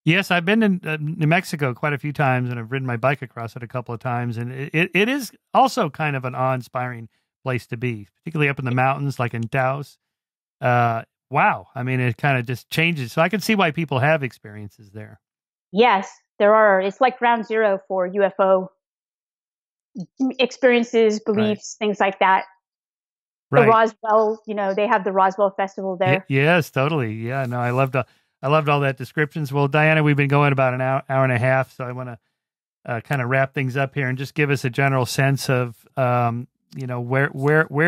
Yes, I've been in New Mexico quite a few times, and I've ridden my bike across it a couple of times, and it is also kind of an awe-inspiring place to be, particularly up in the mountains, like in Taos. Wow, I mean, it kind of just changes. So I can see why people have experiences there. Yes, there are. It's like ground zero for UFO experiences, beliefs, things like that. Right. The Roswell, they have the Roswell Festival there. Yes, totally. Yeah, no, I loved all that descriptions. Well, Diana, we've been going about an hour and a half, so I want to kind of wrap things up here and just give us a general sense of, where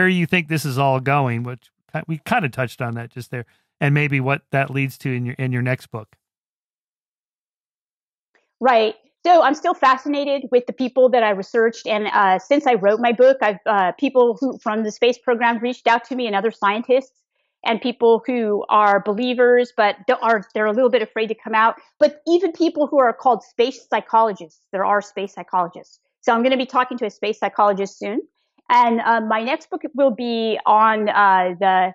you think this is all going, which we kind of touched on that just there, and maybe what that leads to in your next book. Right. So I'm still fascinated with the people that I researched, and since I wrote my book, I've people who from the space program reached out to me, and other scientists. And people who are believers, but they're a little bit afraid to come out. But even people who are called space psychologists, there are space psychologists. So I'm going to be talking to a space psychologist soon. And my next book will be on the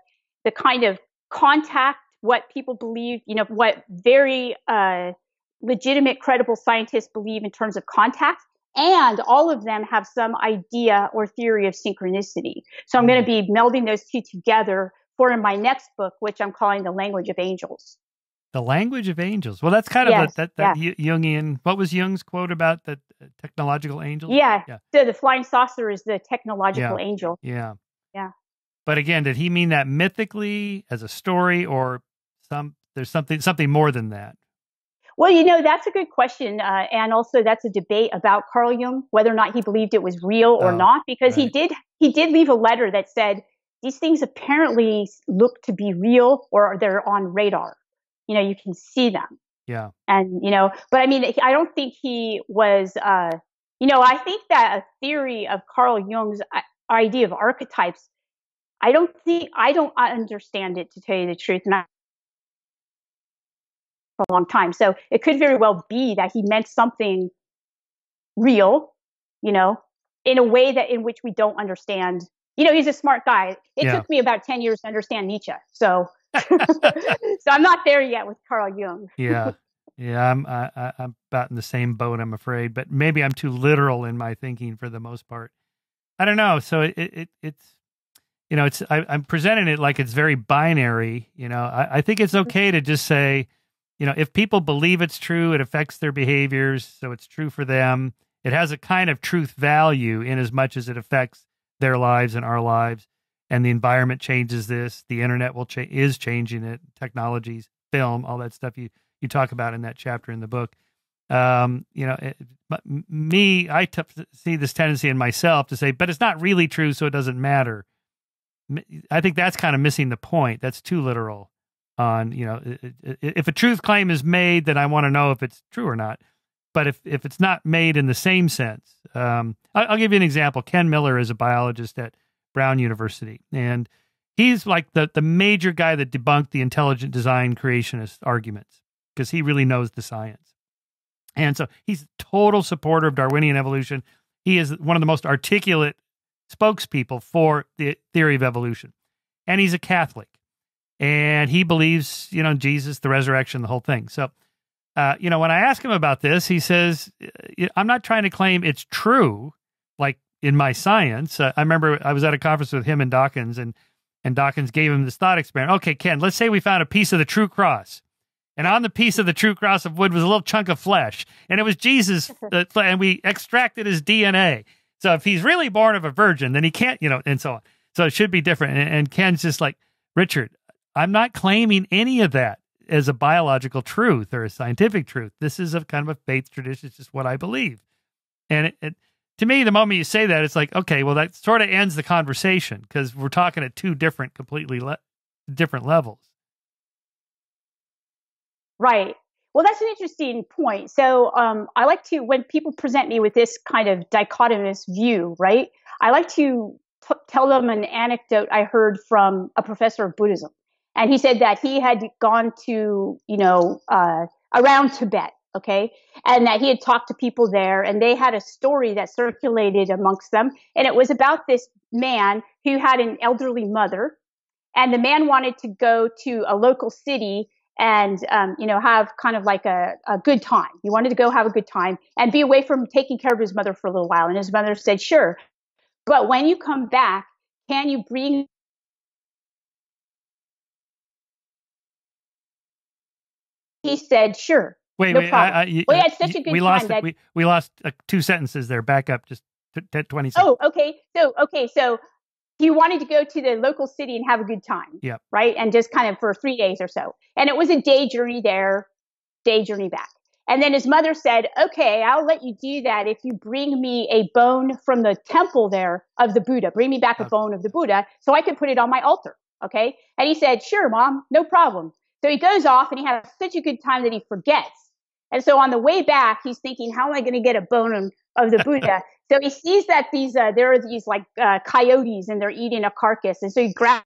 kind of contact, what people believe, what very legitimate, credible scientists believe in terms of contact. And all of them have some idea or theory of synchronicity. So I'm going to be melding those two together for in my next book, which I'm calling The Language of Angels. The Language of Angels. Well, that's kind of that Jungian. What was Jung's quote about the technological angels? Yeah. So the flying saucer is the technological angel. Yeah. Yeah. But again, did he mean that mythically as a story, or there's something more than that? Well, that's a good question. And also that's a debate about Carl Jung, whether or not he believed it was real or not, because he did leave a letter that said, these things apparently look to be real, or they're on radar. You can see them. Yeah. And, but I mean, I don't think he was, I think that a theory of Carl Jung's idea of archetypes, I don't understand it, to tell you the truth. And for a long time. So it could very well be that he meant something real, in a way in which we don't understand. He's a smart guy. It took me about 10 years to understand Nietzsche. So, so I'm not there yet with Carl Jung. Yeah. I'm about in the same boat, I'm afraid, but maybe I'm too literal in my thinking for the most part. I don't know. So I'm presenting it like it's very binary. I think it's okay to just say, if people believe it's true, it affects their behaviors. So it's true for them. It has a kind of truth value in as much as it affects their lives and our lives, and the environment changes this. The internet is changing it. Technologies, film, all that stuff you talk about in that chapter in the book. I see this tendency in myself to say, but it's not really true, so it doesn't matter. I think that's kind of missing the point. That's too literal. on, if a truth claim is made, then I want to know if it's true or not. But if it's not made in the same sense, I'll give you an example. Ken Miller is a biologist at Brown University, and he's like the major guy that debunked the intelligent design creationist arguments because he really knows the science. And so he's a total supporter of Darwinian evolution. He is one of the most articulate spokespeople for the theory of evolution. And he's a Catholic. And he believes, Jesus, the resurrection, the whole thing. So, when I ask him about this, he says, I'm not trying to claim it's true, like in my science. I remember I was at a conference with him and Dawkins, and Dawkins gave him this thought experiment. Okay, Ken, let's say we found a piece of the true cross. And on the piece of the true cross of wood was a little chunk of flesh. And it was Jesus, and we extracted his DNA. So if he's really born of a virgin, then he can't, and so on. So it should be different. And Ken's just like, Richard, I'm not claiming any of that as a biological truth or a scientific truth. This is a kind of a faith tradition. It's just what I believe. And to me, the moment you say that, it's like, okay, well, that sort of ends the conversation because we're talking at two different, completely different levels. Right. Well, that's an interesting point. So I like to, when people present me with this kind of dichotomous view, right, I like to tell them an anecdote I heard from a professor of Buddhism. And he said that he had gone to, around Tibet, okay, and that he had talked to people there, and they had a story that circulated amongst them. And it was about this man who had an elderly mother, and the man wanted to go to a local city and, have kind of like a good time. He wanted to go have a good time and be away from taking care of his mother for a little while. And his mother said, sure. But when you come back, can you bring... He said, sure. Wait, no problem. We had such a good time that... We lost 2 sentences there. Back up just 20 seconds. Oh, okay. So he wanted to go to the local city and have a good time. Yep. Right? And just kind of for 3 days or so. And it was a day journey there, day journey back. And then his mother said, okay, I'll let you do that if you bring me a bone from the temple there of the Buddha. Bring me back a bone of the Buddha so I can put it on my altar. Okay? And he said, sure, Mom, no problem. So he goes off and he has such a good time that he forgets. And so on the way back, he's thinking, how am I going to get a bone of the Buddha? So he sees that there are these like coyotes and they're eating a carcass. And so he grabs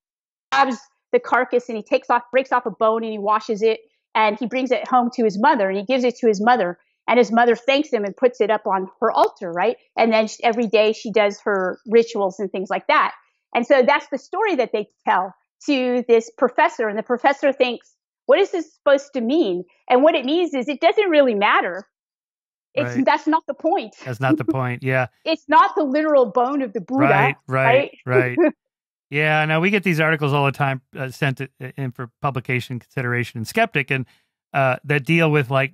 the carcass and he breaks off a bone and he washes it and he brings it home to his mother and he gives it to his mother. And his mother thanks him and puts it up on her altar, right? And then every day she does her rituals and things like that. And so that's the story that they tell to this professor. And the professor thinks, what is this supposed to mean? And what it means is it doesn't really matter. That's not the point. That's not the point. Yeah. It's not the literal bone of the Buddha. Right. Yeah. No, we get these articles all the time sent in for publication consideration in Skeptic, and that deal with like,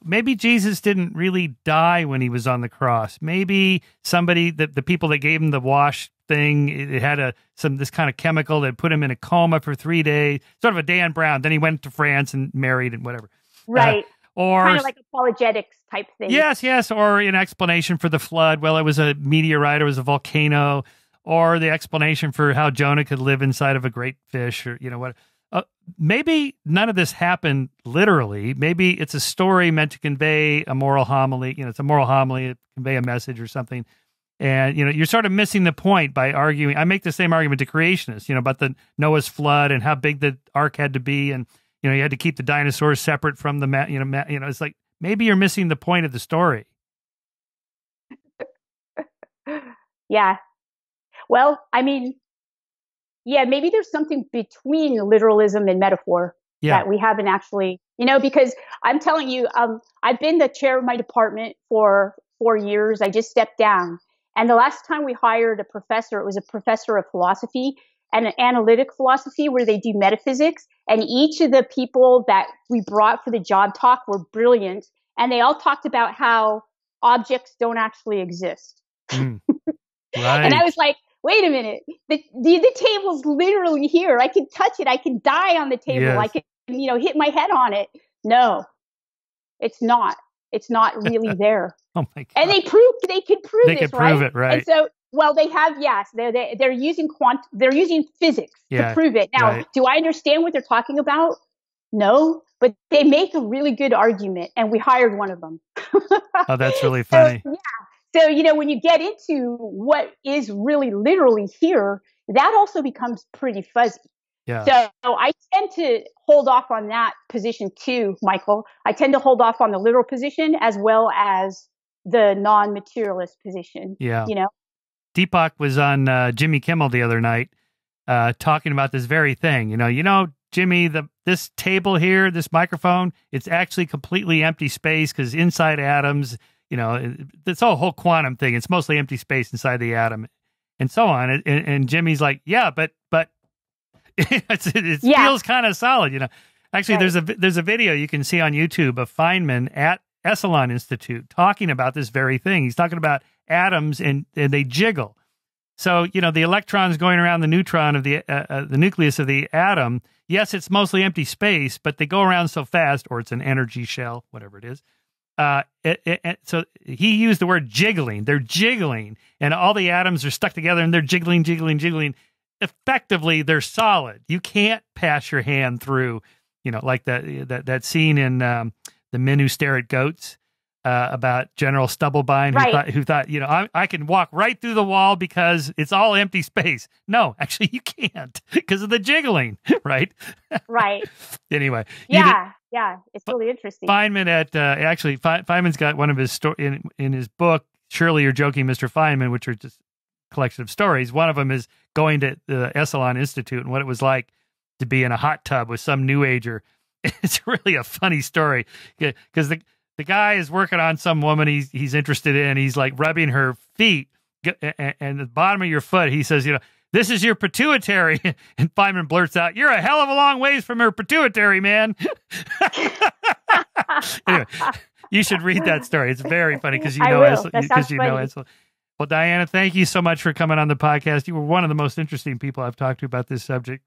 maybe Jesus didn't really die when he was on the cross. Maybe somebody, the people that gave him the wash thing, it had this kind of chemical that put him in a coma for 3 days, sort of a Dan Brown. Then he went to France and married and whatever. Right. Or kind of like apologetics type thing. Yes. Or an explanation for the flood. Well, it was a meteorite, it was a volcano, or the explanation for how Jonah could live inside of a great fish, or what. Maybe none of this happened literally. Maybe it's a story meant to convey a moral homily. It's a moral homily to convey a message or something. And, you're sort of missing the point by arguing. I make the same argument to creationists, about the Noah's flood and how big the ark had to be. And, you had to keep the dinosaurs separate from the, it's like, maybe you're missing the point of the story. Yeah. Well, I mean, yeah, maybe there's something between literalism and metaphor that we haven't actually, because I'm telling you, I've been the chair of my department for 4 years. I just stepped down. And the last time we hired a professor, it was a professor of philosophy and an analytic philosophy where they do metaphysics. And each of the people that we brought for the job talk were brilliant. And they all talked about how objects don't actually exist. Right. And I was like, wait a minute, the table's literally here. I can touch it. I can die on the table. Yes. I can, hit my head on it. No, it's not. It's not really there. Oh my God. And they could prove they this, could prove it, right? And so, well, they have, yes, they're using physics to prove it. Now, do I understand what they're talking about? No, but they make a really good argument, and we hired one of them. Oh, that's really So, funny. yeah. So, when you get into what is really literally here, that also becomes pretty fuzzy. Yeah. So I tend to hold off on that position too, Michael. I tend to hold off on the literal position as well as the non-materialist position. Yeah. Deepak was on Jimmy Kimmel the other night talking about this very thing. Jimmy, this table here, this microphone, it's actually completely empty space because inside atoms, this whole quantum thing, it's mostly empty space inside the atom and so on. And Jimmy's like, yeah, but it feels kind of solid, Actually, right. there's a video you can see on YouTube of Feynman at Salon Institute talking about this very thing. He's talking about atoms and they jiggle. So, the electrons going around the neutron of the nucleus of the atom, yes, it's mostly empty space, but they go around so fast, or it's an energy shell, whatever it is. So he used the word jiggling. They're jiggling, and all the atoms are stuck together, and they're jiggling, jiggling, jiggling. Effectively, they're solid. You can't pass your hand through, like that scene in The Men Who Stare at Goats. About General Stubblebine, right. who thought, I can walk right through the wall because it's all empty space. No, actually, you can't because of the jiggling, right? Right. Anyway. Yeah, it's really interesting. Feynman Feynman's got one of his in his book, Surely You're Joking, Mr. Feynman, which are just a collection of stories. One of them is going to the Salon Institute and what it was like to be in a hot tub with some New Ager. It's really a funny story because the guy is working on some woman he's interested in. He's like rubbing her feet and the bottom of your foot. He says, this is your pituitary. And Feynman blurts out, you're a hell of a long ways from your pituitary, man. Anyway, you should read that story. It's very funny because you know it. Well, Diana, thank you so much for coming on the podcast. You were one of the most interesting people I've talked to about this subject.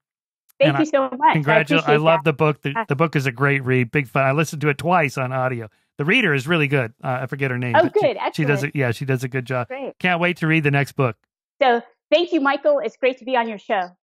Thank you so much. Congratulations. I love the book. The book is a great read. Big fun. I listened to it twice on audio. The reader is really good. I forget her name. Oh, good. Excellent. She does it. Yeah, she does a good job. Great. Can't wait to read the next book. So thank you, Michael. It's great to be on your show.